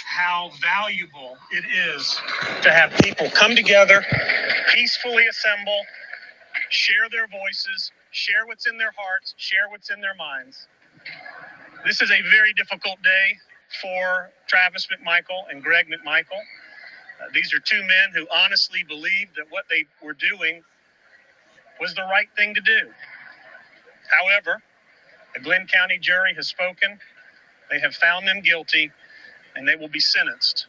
how valuable it is to have people come together, peacefully assemble, share their voices, share what's in their hearts, share what's in their minds. This is a very difficult day for Travis McMichael and Greg McMichael. These are two men who honestly believed that what they were doing was the right thing to do. However, the Glenn County jury has spoken. They have found them guilty, and they will be sentenced.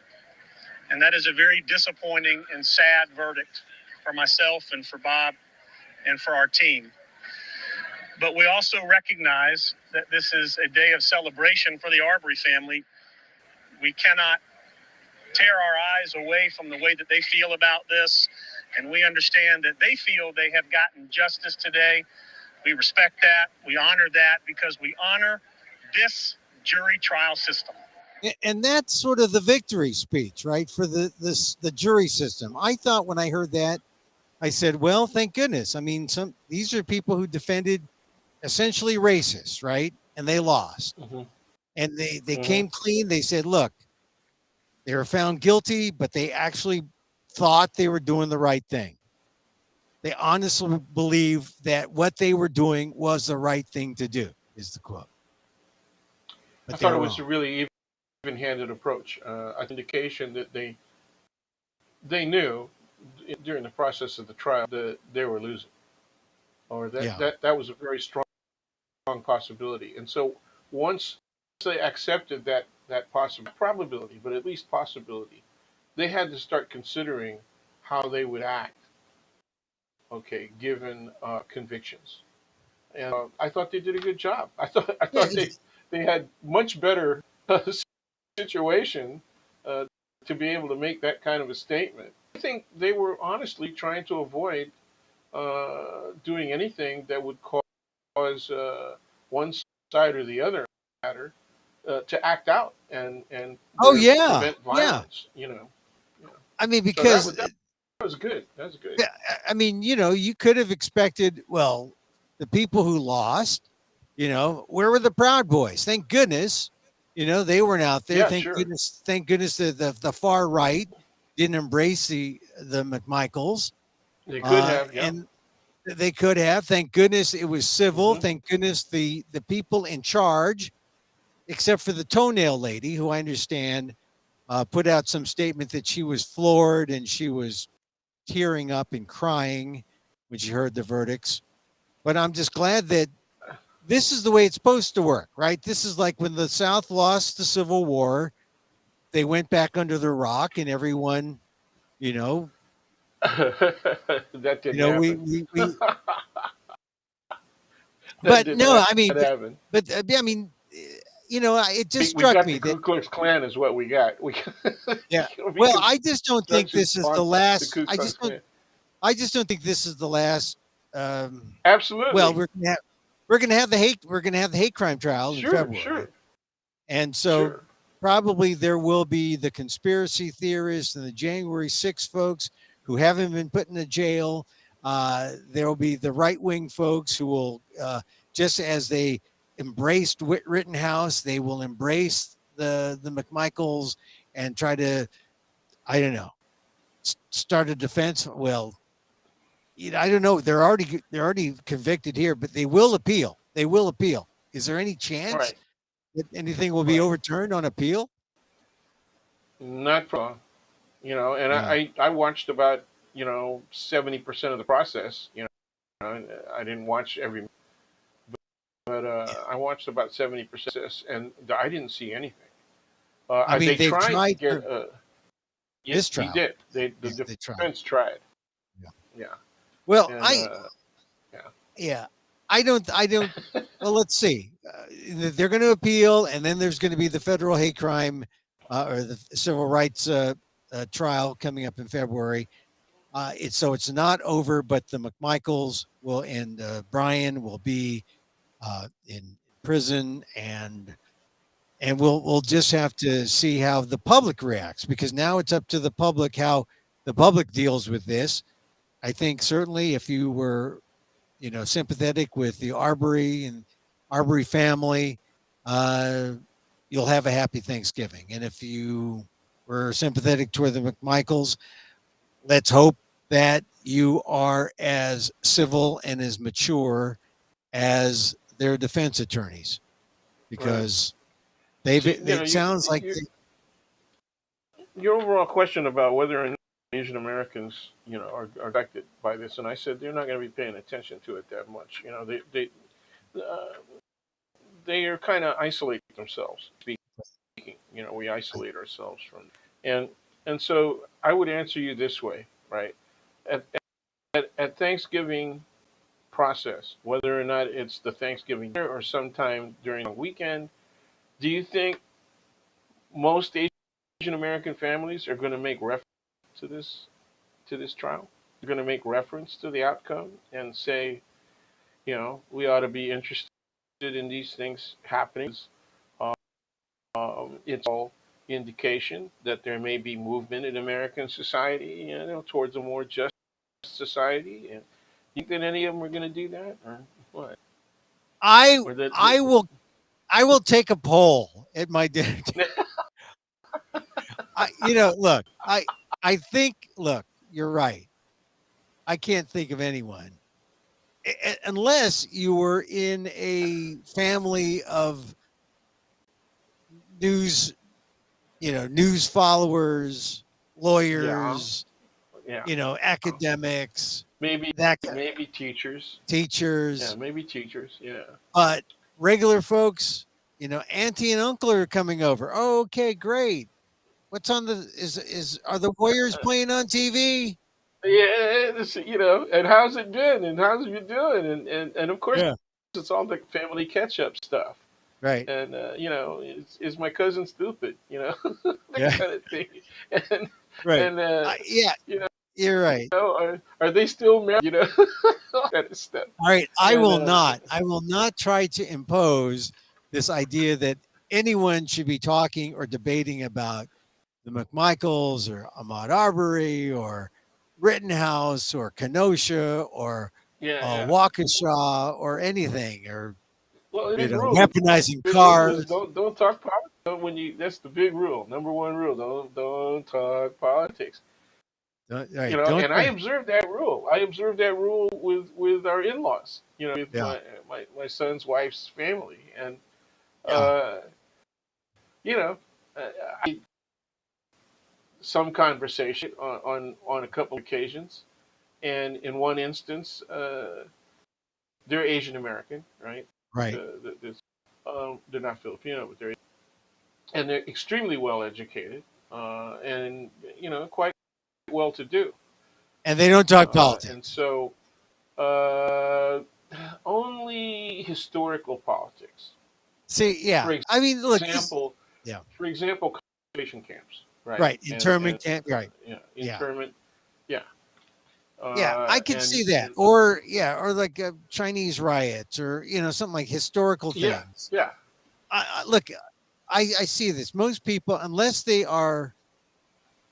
And that is a very disappointing and sad verdict for myself and for Bob and for our team. But we also recognize that this is a day of celebration for the Arbery family. We cannot tear our eyes away from the way that they feel about this. And we understand that they feel they have gotten justice today. We respect that. We honor that because we honor this jury trial system. And that's sort of the victory speech, right? For the jury system. I thought when I heard that, I said, well, thank goodness. I mean, these are people who defended essentially racists, right? And they lost. Mhm. And they Mhm. came clean. They said, look, they were found guilty, but they actually thought they were doing the right thing. They honestly believe that what they were doing was the right thing to do, is the quote. I But they thought it were was a wrong. really even-handed approach. An indication that they knew during the process of the trial that they were losing, or Yeah. that was a very strong possibility. And so once they accepted that probability, but at least possibility, they had to start considering how they would act. Okay, given convictions, and I thought they did a good job. I Yeah. thought they had much better situation uh, to be able to make that kind of a statement. I think they were honestly trying to avoid doing anything that would cause one side or the other matter to act out and Oh, yeah. prevent Yeah. violence. I mean, So that because was good. That was good. yeah, I mean, you could have expected, well, the people who lost, where were the Proud Boys? Thank goodness, they weren't out there. Yeah, Thank sure. goodness. Thank goodness the far right didn't embrace the McMichaels. They could have, yeah. And they could have. Thank goodness it was civil. Hmm. Thank goodness the people in charge, except for the toenail lady, who I understand put out some statement that she was floored and she was tearing up and crying when she heard the verdicts. But I'm just glad that this is the way it's supposed to work, right? This is like when the South lost the Civil War, they went back under the rock, and everyone, you know, That didn't happen. we That but did no, not I mean, happen. I mean, it just We struck got me the Ku that, Klux Klan is what we got. yeah. We Well, can I just don't think judge this is the upon the last. Ku Klux Klan. I just don't think this is the last. Well, Absolutely. we're gonna have the hate crime trial in Sure, February, sure, and so sure. probably there will be the conspiracy theorists and the January 6 folks who haven't been put in the jail. There will be the right wing folks who will, just as they embraced Rittenhouse, they will embrace the McMichaels and try to, I don't know, start a defense. Well, I don't know. They're already convicted here, but they will appeal. They will appeal. Is there any chance Right, that anything will be right. overturned on appeal? Not and Yeah. I watched about 70% of the process. I didn't watch every, but I watched about 70%, and I didn't see anything. I mean, They they've tried to tried get to yeah, he mistrial. did. The They tried. defense tried. Yeah. Yeah, Well, and yeah, I don't. Well, let's see. They're going to appeal, and then there's going to be the federal hate crime or the civil rights trial coming up in February. It's not over, but the McMichaels will and Brian will be in prison, and we'll just have to see how the public reacts, because now it's up to the public how the public deals with this. I think certainly if you were, sympathetic with the Arbery and Arbery family, uh, you'll have a happy Thanksgiving. And if you were sympathetic toward the McMichaels, let's hope that you are as civil and as mature as their defense attorneys, Right. because See, it sounds like your overall question about whether or not Asian Americans, are affected by this, and I said they're not going to be paying attention to it that much. Uh, they are kind of isolate themselves. Speaking, we isolate ourselves from, and so I would answer you this way, right? At at Thanksgiving process, whether or not it's the Thanksgiving dinner or sometime during the weekend, do you think most Asian American families are going to make reference to this trial? They're going to make reference to the outcome and say, we ought to be interested in these things happening. It's all indication that there may be movement in American society, towards a more just society. And you think that any of them are going to do that, or what? I Or that? I will I will take a poll at my dinner. Look, I think, look, you're right. I can't think of anyone unless you were in a family of news, news followers, Yeah, lawyers, yeah. academics, Maybe that maybe teachers. Yeah, teachers, maybe teachers. Yeah. but regular folks, auntie and uncle are coming over. Oh, okay, great. What's on the is are the Warriors playing on TV? Yeah, and how's it been? And how's it been doing? And of course, Yeah. it's all the family catch up stuff. Right. And is my cousin stupid? That Yeah. kind of thing. And Right. and Yeah, you you're right. are they still married? All that kind of stuff. All right. I And will not. I will not try to impose this idea that anyone should be talking or debating about the McMichaels or Ahmaud Arbery or Rittenhouse or Kenosha or yeah, yeah. Waukesha or anything, or Well, it is rule. weaponizing Big rule is cars. don't talk politics. When you That's the big rule. Number one rule. Don't talk politics. Right. Don't. And I observed that rule. I observed that rule with our in-laws. With Yeah. my son's wife's family, and Yeah. uh, you know, uh, I some conversation on a couple of occasions, and in one instance, they're Asian American, right? Right. They're not Filipino, but they're extremely well educated, and quite well to do, And they don't talk and politics. so uh, only historical politics. See, yeah. For I mean, look, example, yeah. concentration camps, right? Right. Internment camp. Right. Yeah. Internment, yeah, Yeah, I could see that. and Or yeah, or like Chinese riots, or something like historical yeah, things. yeah, Look, I see this. Most people, unless they are,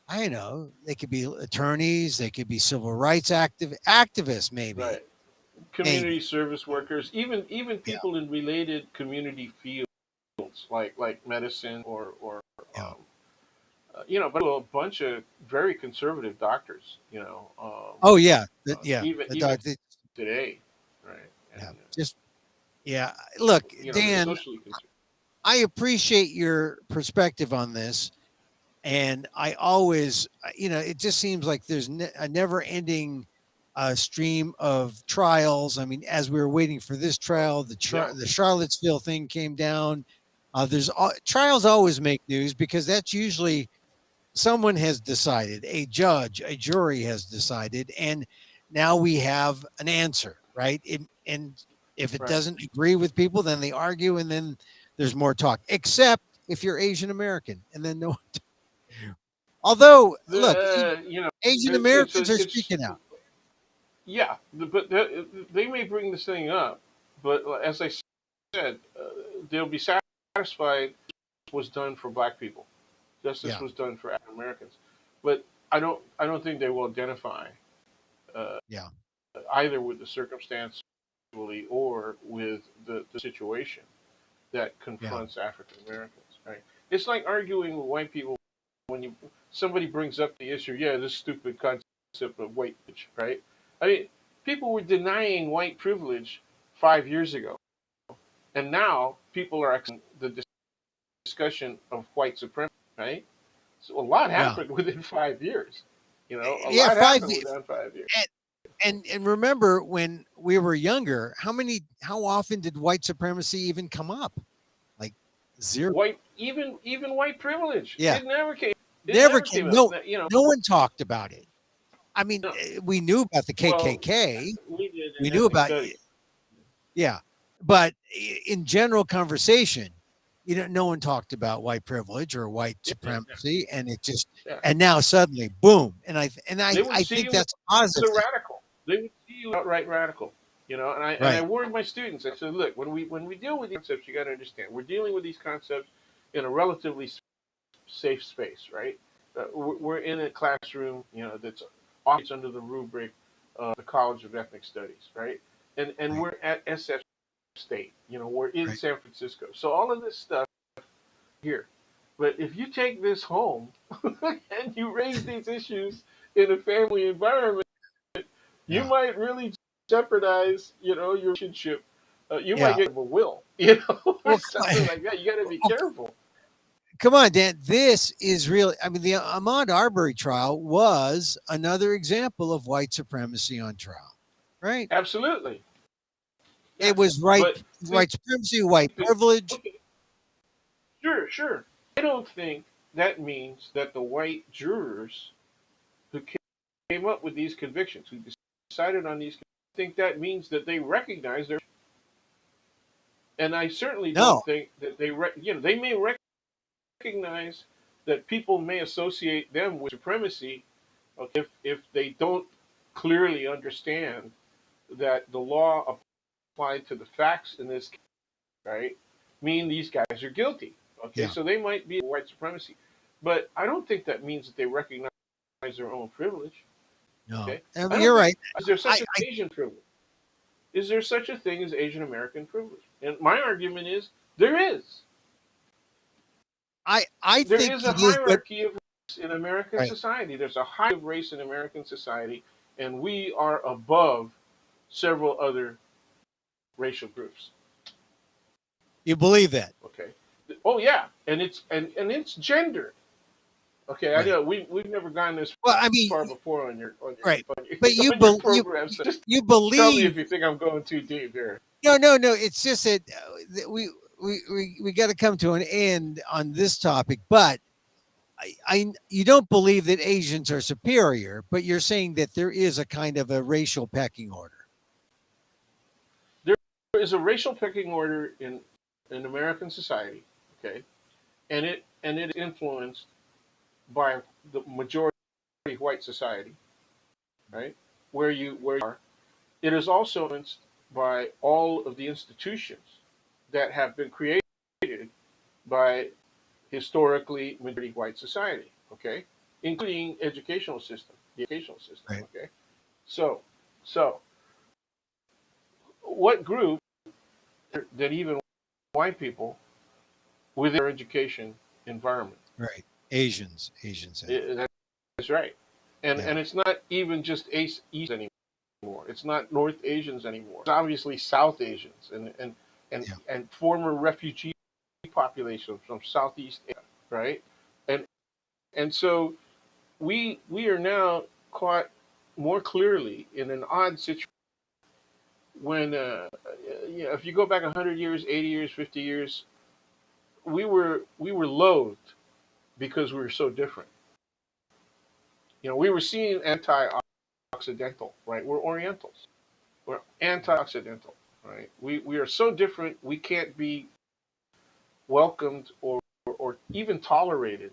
I don't know, they could be attorneys, they could be civil rights activists, maybe, right. Community maybe. service workers, even Yeah, people in related community fields like medicine or yeah. but a bunch of very conservative doctors, Oh yeah, even the even dog. today, right? And Yeah, just yeah. Look, they're Dan, socially conservative. I appreciate your perspective on this. And I always, it just seems like there's a never ending stream of trials. I mean, as we were waiting for this trial, Yeah, the Charlottesville thing came down. Trials always make news because that's usually someone has decided, a judge, a jury has decided, and now we have an answer, right? And if it right. doesn't agree with people, then they argue, and then there's more talk. Except if you're Asian American, and then no. Although, look, Asian Americans are It's speaking out. yeah, but they may bring this thing up, but as I said, they'll be satisfied was done for black people. Justice Yeah, was done for African Americans. But I don't think they will identify uh, Yeah. either with the circumstance or with the situation that Yeah. confronts African Americans. Right? It's like arguing with white people when you somebody brings up the issue. Yeah, this stupid concept of white privilege. Right? I mean, people were denying white privilege 5 years ago, and now people are asking the discussion of white supremacy. Right? So a lot Yeah. happened within 5 years. A Yeah. lot happened within 5 years. And remember when we were younger, how often did white supremacy even come up? Like zero. Even white privilege. Yeah. It never came. It Never never came. came up. No, no one talked about it. I mean, No. we knew about the Well, KKK. we did We in knew ethnic about, studies. yeah, but in general conversation, no one talked about white privilege or white Yeah, yeah, supremacy, and it just, yeah. and now suddenly, boom, and They would I see think you that's as a positive, radical. They would see you outright radical. And I right? warned my students. I said, look, when we deal with these concepts, you got to understand we're dealing with these concepts in a relatively safe space, right? We're in a classroom, that's operates under the rubric of the College of Ethnic Studies, right? And Right, we're at SF State, we're in right. San Francisco, so all of this stuff here. But if you take this home and you raise these issues in a family environment, you Yeah, might really jeopardize, your relationship. You might yeah. get a will, or Well, something like that. You got to be well, careful. come on, Dan. This is really. I mean, the Ahmaud Arbery trial was another example of white supremacy on trial, right? Absolutely, yeah. It was But see, white supremacy, white privilege. okay, sure, sure. I don't think that means that the white jurors who came up with these convictions, who decided on these, think that means that they recognize their. And I certainly No, don't think that they may recognize that people may associate them with supremacy, okay, if they don't clearly understand that the law applied to the facts in this case, right, mean these guys are guilty. Okay, yeah, so they might be white supremacy, but I don't think that means that they recognize their own privilege. no. Okay, I I mean, don't you're think. right. Is there such I, an Asian privilege? Is there such a thing as Asian American privilege? And my argument is there is. I There think is a it is, but hierarchy of race in American right. society. There's a hierarchy of race in American society, and we are above several other racial groups. You believe that, Okay. Oh yeah, and it's gendered. Okay, I right? know we've never gone this Well, I mean, far before on your on right. your on But your, on your program. So just you tell me believe. if you think I'm going too deep here. No, no, no. It's just that that we got to come to an end on this topic. But you don't believe that Asians are superior, but you're saying that there is a kind of a racial pecking order. There is a racial pecking order in American society. Okay, and it is influenced by the majority white society, right? Where you are. It is also influenced by all of the institutions that have been created by historically majority white society, okay? Including the educational system, Right. okay? So, so what group that even white people within their education environment? Right. Asians have. That's right. And Yeah. and it's not even just East anymore. It's not North Asians anymore. It's obviously South Asians and Yeah. and former refugee population from Southeast Asia, right? And and so we are now caught more clearly in an odd situation when if you go back 100 years, 80 years, 50 years, we were loathed because we were so different. We were seen anti-Occidental, right? We're Orientals. We're anti-Occidental, right? We are so different. We can't be welcomed or even tolerated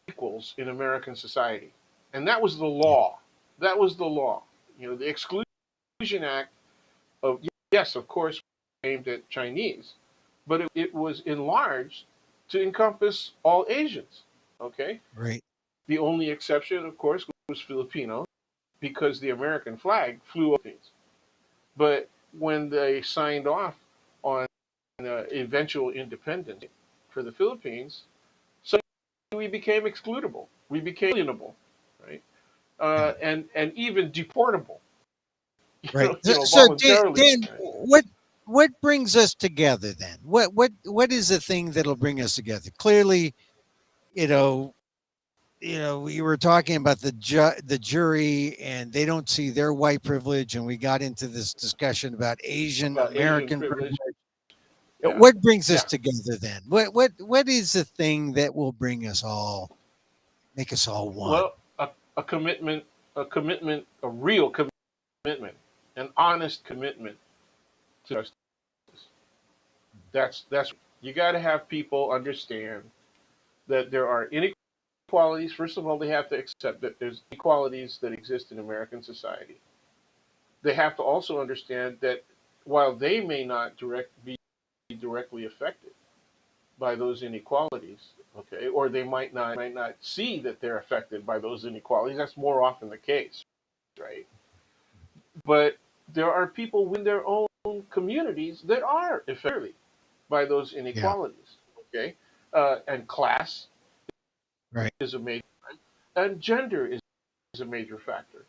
equals in American society, and that was the Yeah. law. That was the law. The Exclusion Act of yes, of course, aimed at Chinese, but it was enlarged to encompass all Asians. Okay, Right. The only exception, of course, was Filipino because the American flag flew over the Philippines. But when they signed off on eventual independence for the Philippines, so we became excludable. We became alienable, right? Yeah. And even deportable, Right. So voluntarily. Dan, Right? what brings us together then? What is the thing that'll bring us together? Clearly, you know, we were talking about the jury, and they don't see their white privilege, and we got into this discussion about Asian About Asian American privilege. privilege. Yeah, What brings us yeah. together then? What is the thing that will bring us all, make us all one? Well, a commitment, a real commitment, an honest commitment to justice. That's you got to have people understand that there are inequalities. First of all, they have to accept that there's inequalities that exist in American society. They have to also understand that while they may not be directly affected by those inequalities, okay, or they might not see that they're affected by those inequalities. That's more often the case, right? But there are people within their own communities that are affected by those Yeah. inequalities, okay? And class Right. is a major, and gender is a major factor.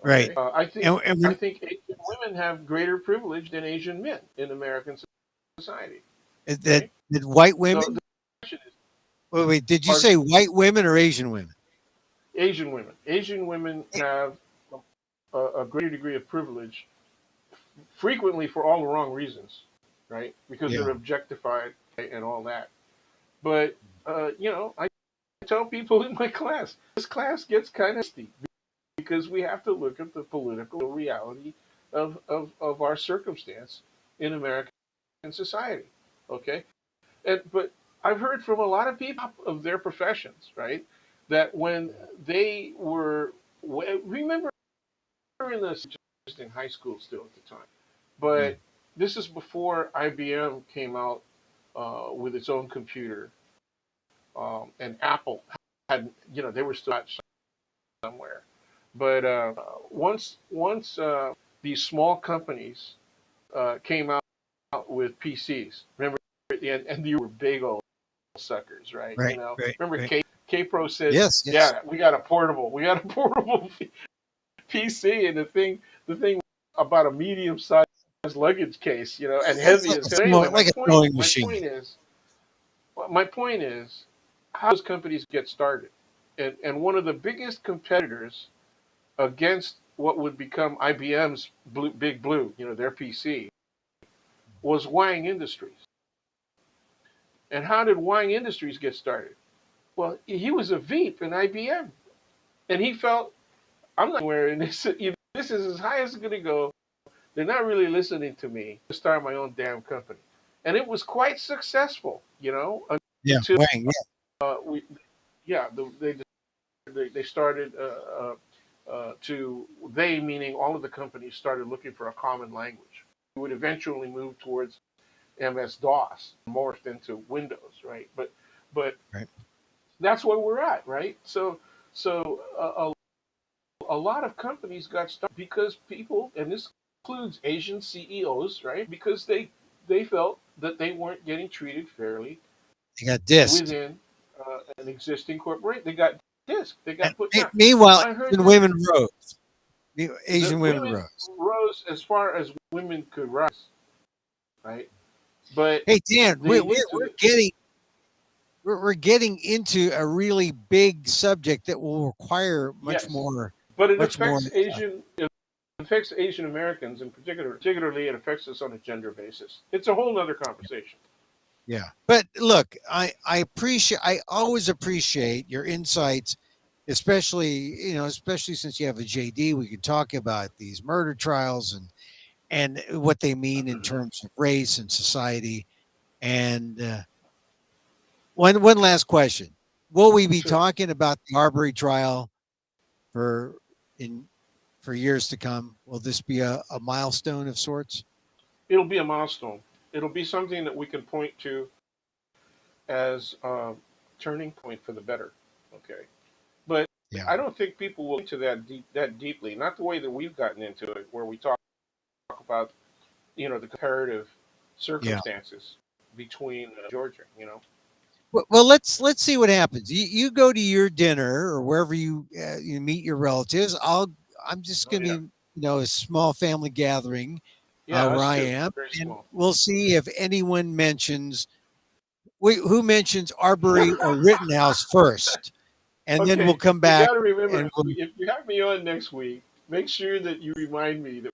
Right. Okay, I think And I when think Asian women have greater privilege than Asian men in American society. that Right? did white So women? the question is, Wait, did you are say white women or Asian women? Asian women? Asian women Eh, have a greater degree of privilege, frequently for all the wrong reasons, right? Because Yeah. they're objectified and all that. But I tell people in my class, this class gets kind of steep because we have to look at the political reality of our circumstance in American society. Okay, but I've heard from a lot of people of their professions, right, that when they were remember in the in high school still at the time, Mm. but this is before IBM came out with its own computer, and Apple had they were still out somewhere, but once these small companies came out with PCs, remember, and you were big old suckers, right? Right. Right. Remember Right. K Pro said, Yes. Yes. "Yeah, we got a portable PC," and the thing about a medium sized luggage case, and It's heavy like as hell. Anyway, my like a point sewing my machine. point is my point is how those companies get started, and one of the biggest competitors against what would become IBM's Big Blue, their PC, was Wang Industries. And how did Wang Industries get started? Well, he was a VP in IBM, and he felt, I'm not anywhere in this. This is as high as it's going to go. They're not really listening to me. To start my own damn company, and it was quite successful. Yeah. Until Wang. Yeah. we, yeah, they started to they meaning all of the companies started looking for a common language. We would eventually move towards MS DOS, morphed into Windows, right? But Right. that's where we're at, right? So a lot of companies got started because people, and this includes Asian CEOs, right? Because they felt that they weren't getting treated fairly They got dissed. within an existing corporation. They got disc. They And got put down. meanwhile, I heard Asian that women rose. the Asian women women rose. rose as far as women could rise, right? But Hey Dan, they need to. we're getting into a really big subject that will require Yes, but much more. It affects Asian Americans in particular. Particularly, it affects us on a gender basis. It's a whole other conversation. Yeah. But look, I always appreciate your insights, especially, especially since you have a JD, we can talk about these murder trials and what they mean in terms of race and society. And one last question. Will we be Sure, talking about the Arbery trial for in for years to come? Will this be a milestone of sorts? it'll be a milestone. It'll be something that we can point to as a turning point for the better. Okay, but Yeah. I don't think people will into that deeply. Not the way that we've gotten into it, where we talk about the comparative Yeah. circumstances between Georgia. Well, let's see what happens. You go to your dinner or wherever you meet your relatives. I'm just Oh going to be yeah, a small family gathering yeah, where us I too. am, Very and small. we'll see if anyone mentions who mentions Arbery or Rittenhouse first, and then we'll Okay, come you back got to remember and we'll. if you have me on next week, make sure that you remind me that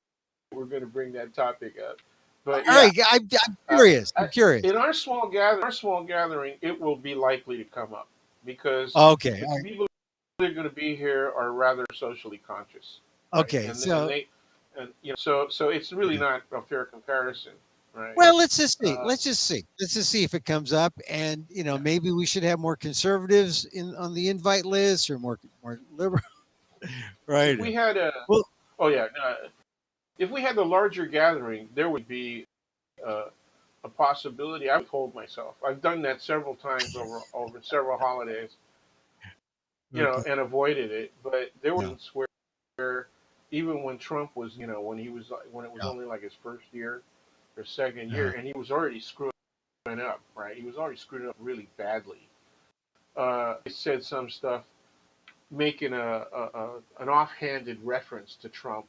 we're going to bring that topic up. But All yeah, right, I'm uh, curious. I'm curious. in our small gathering, it will be likely to come up because Okay, the all right, people that are going to be here are rather socially conscious, right? okay. And So, they and so it's really not a fair comparison, right? well, let's just see. Uh, Let's just see if it comes up, and yeah. maybe we should have more conservatives on the invite list, or more liberal, If right? we had a Well, oh yeah, if we had the larger gathering, there would be uh, a possibility. I would hold myself. I've done that several times over several holidays, okay, and avoided it. But there were yeah, instances where even when Trump was, when it was yeah, only like his first year or second year, uh, and he was already screwing up, right? He was already screwing up really badly. He said some stuff making an offhanded reference to Trump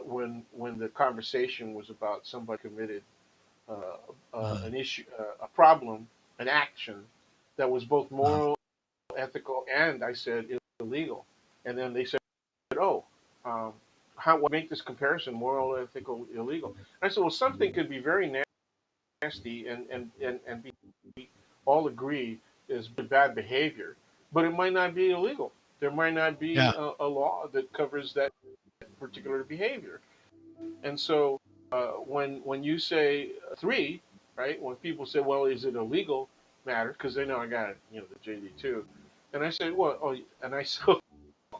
when the conversation was about somebody committed uh, an issue, a problem, an action that was both uh, moral, ethical, and I said illegal. And then they said, "Oh, how what make this comparison moral, ethical, illegal?" And I said, "Well, something could be very nasty and be all agree is bad behavior, but it might not be illegal. There might not be yeah, a law that covers that particular behavior." And so when you say three, right? When people say, "Well, is it a legal matter?" Because they know I got the JD too, and I say, "Well, oh," and I so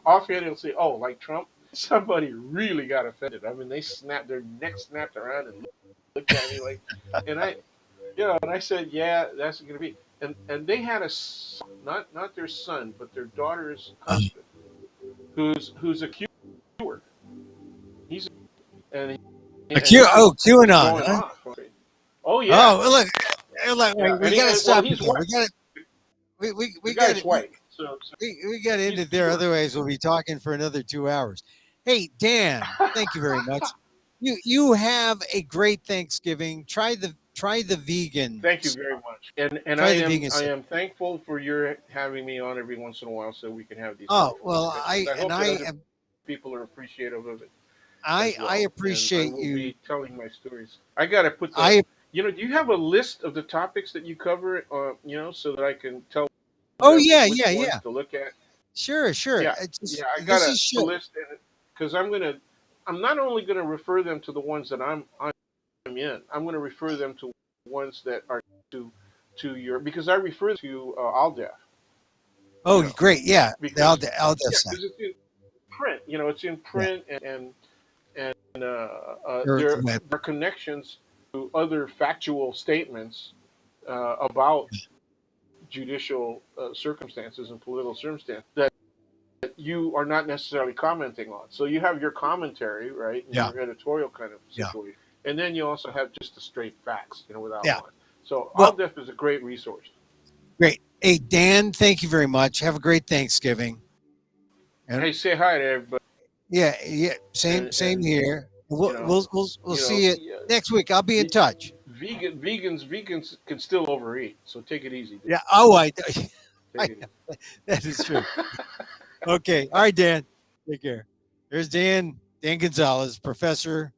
offhand they'll say, "Oh, like Trump." Somebody really got offended. I mean, they snapped their neck, snapped around, and looked at me like, and and I said, "Yeah, that's going to be." And they had a son, not their son, but their daughter's uh, husband, who's a Qer. He's and this is QAnon, going huh? off. Oh yeah, Oh, look, look, yeah, we got to well stop it he's there. white. The We got guy's to white, so we got to end he's it there. pure. Otherwise, we'll be talking for another 2 hours. Hey, Dan, thank you very much. You have a great Thanksgiving. Try the Thank you vegans. very much, and Try the I vegans. am thankful for your having me on every once in a while so we can have these Oh colorful well, discussions. I I and hope that I other am people are appreciative of it as I well, and I appreciate will you. be telling my stories. I got to put the I do you have a list of the topics that you cover, so that I can tell Oh them yeah, which yeah, ones yeah. to look at? Sure, sure. Yeah, It's yeah, just, I got this is a show. list in it because I'm not only gonna refer them to the ones that I'm in. I'm gonna refer them to ones that are to your because I refer to Aldef, Oh, great. Yeah, the because Aldef yeah, side because it's in print. It's in yeah, print and or the there web. are connections to other factual statements about judicial circumstances and political circumstances that you are not necessarily commenting on. So you have your commentary, right, and Yeah, your editorial kind of yeah, situation, and then you also have just the straight facts, without yeah. line. So Well, Aldef is a great resource. great. Hey, Dan, thank you very much. Have a great Thanksgiving. And Hey, say hi to everybody, yeah, yeah, same and here. you know, We'll see you yeah, next week. I'll be in touch. vegans can still overeat, so take it easy. Yeah. Oh, Take I it easy. that is true. Okay. All right, Dan. Take care. There's Dan Gonzalez, professor,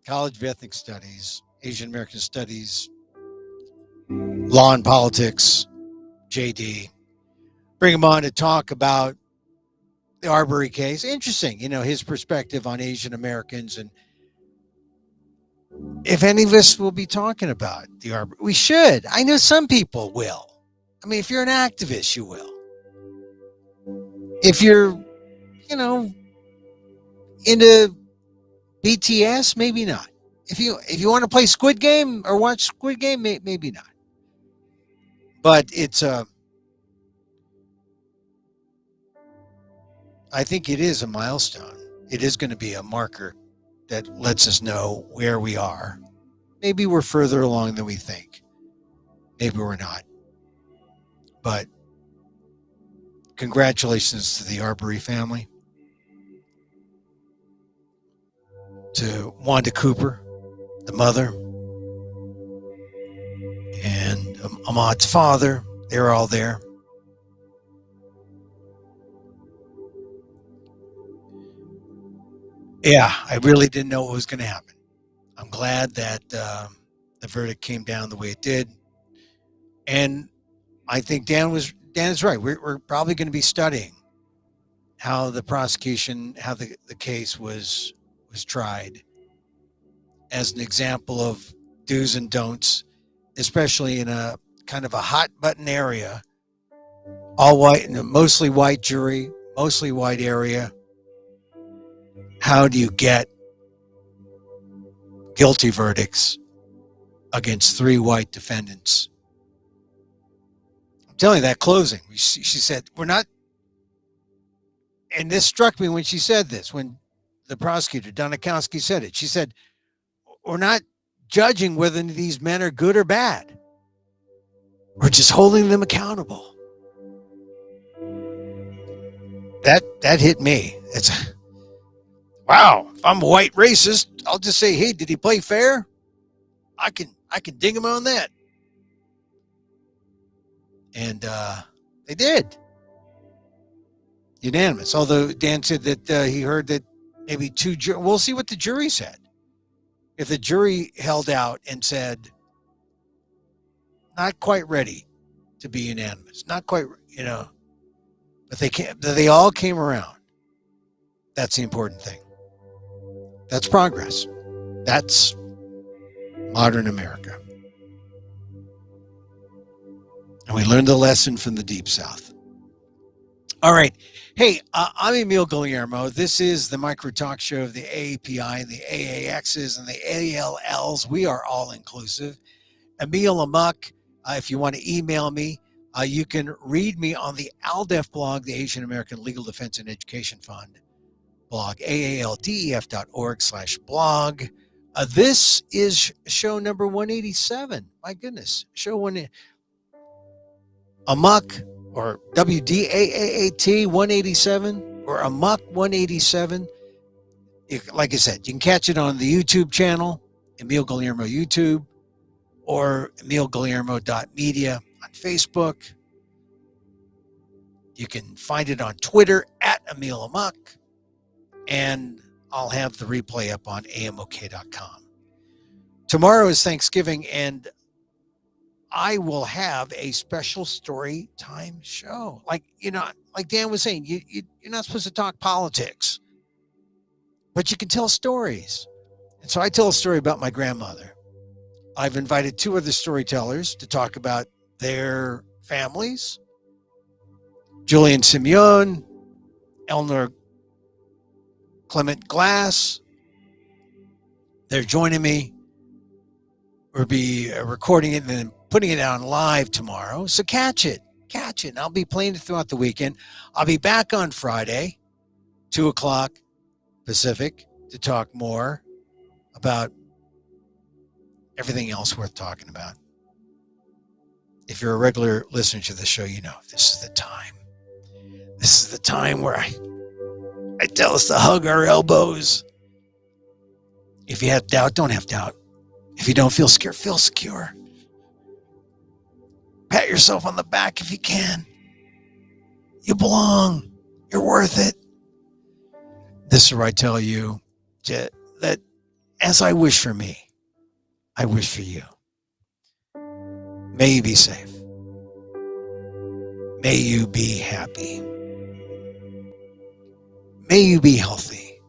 College of Ethnic Studies, Asian American Studies, Law and Politics, JD. Bring him on to talk about the Arbery case. Interesting, his perspective on Asian Americans, and if any of us will be talking about the Arbery. We should. I know some people will. I mean, if you're an activist, you will. If you're, you know, into BTS, maybe not. If you want to play Squid Game or watch Squid Game, maybe not. But it's I think it is a milestone. It is going to be a marker that lets us know where we are. Maybe we're further along than we think. Maybe we're not. But congratulations to the Arbery family, to Wanda Cooper, the mother, and Ahmad's father. They're all there. Yeah, I really didn't know what was going to happen. I'm glad that the verdict came down the way it did, and I think Dan is right. We're probably going to be studying how the prosecution, how the case was tried, as an example of do's and don'ts, especially in a kind of a hot button area, all white, mostly white jury, mostly white area. How do you get guilty verdicts against 3 white defendants? I'm telling you, that closing, she said, we're not, and this struck me when she said this, when the prosecutor, Donakowski, said it. She said, we're not judging whether these men are good or bad. We're just holding them accountable. That hit me. It's wow. If I'm a white racist, I'll just say, hey, did he play fair? I can ding him on that. And they did. Unanimous. Although Dan said that he heard that maybe 2 we'll see what the jury said. If the jury held out and said, not quite ready to be unanimous, not quite, but they all came around. That's the important thing. That's progress. That's modern America. And we learned the lesson from the Deep South. All right. Hey, I'm Emil Guillermo. This is the Micro Talk Show of the AAPI, the AAXs, and the ALLs. We are all inclusive. Emil Amok, if you want to email me, you can read me on the ALDEF blog, the Asian American Legal Defense and Education Fund blog, aaldef.org/blog. This is show number 187. My goodness, show 1. Amok, or WDAAAT 187, or Amok 187. Like I said, you can catch it on the YouTube channel, Emil Guillermo YouTube, or emilguillermo.media on Facebook. You can find it on Twitter at Emil Amok, and I'll have the replay up on amok.com. Tomorrow is Thanksgiving, and I will have a special story time show. Like Dan was saying, you're not supposed to talk politics, but you can tell stories. And so I tell a story about my grandmother. I've invited 2 other storytellers to talk about their families. Julian Simeon, Eleanor Clement Glass. They're joining me. We'll be recording it and then putting it on live tomorrow. So catch it. And I'll be playing it throughout the weekend. I'll be back on Friday, 2:00 Pacific, to talk more about everything else worth talking about. If you're a regular listener to the show, you know this is the time. This is the time where I tell us to hug our elbows. If you have doubt, don't have doubt. If you don't feel scared, feel secure. Pat yourself on the back if you can. You belong. You're worth it. This is where I tell you that as I wish for me, I wish for you. May you be safe. May you be happy. May you be healthy.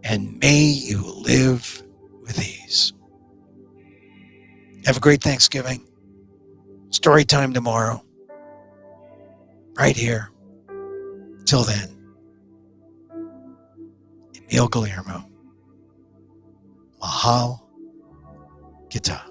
And may you live with ease. Have a great Thanksgiving. Story time tomorrow. Right here. Till then, Emil Guillermo. Mahal Gita.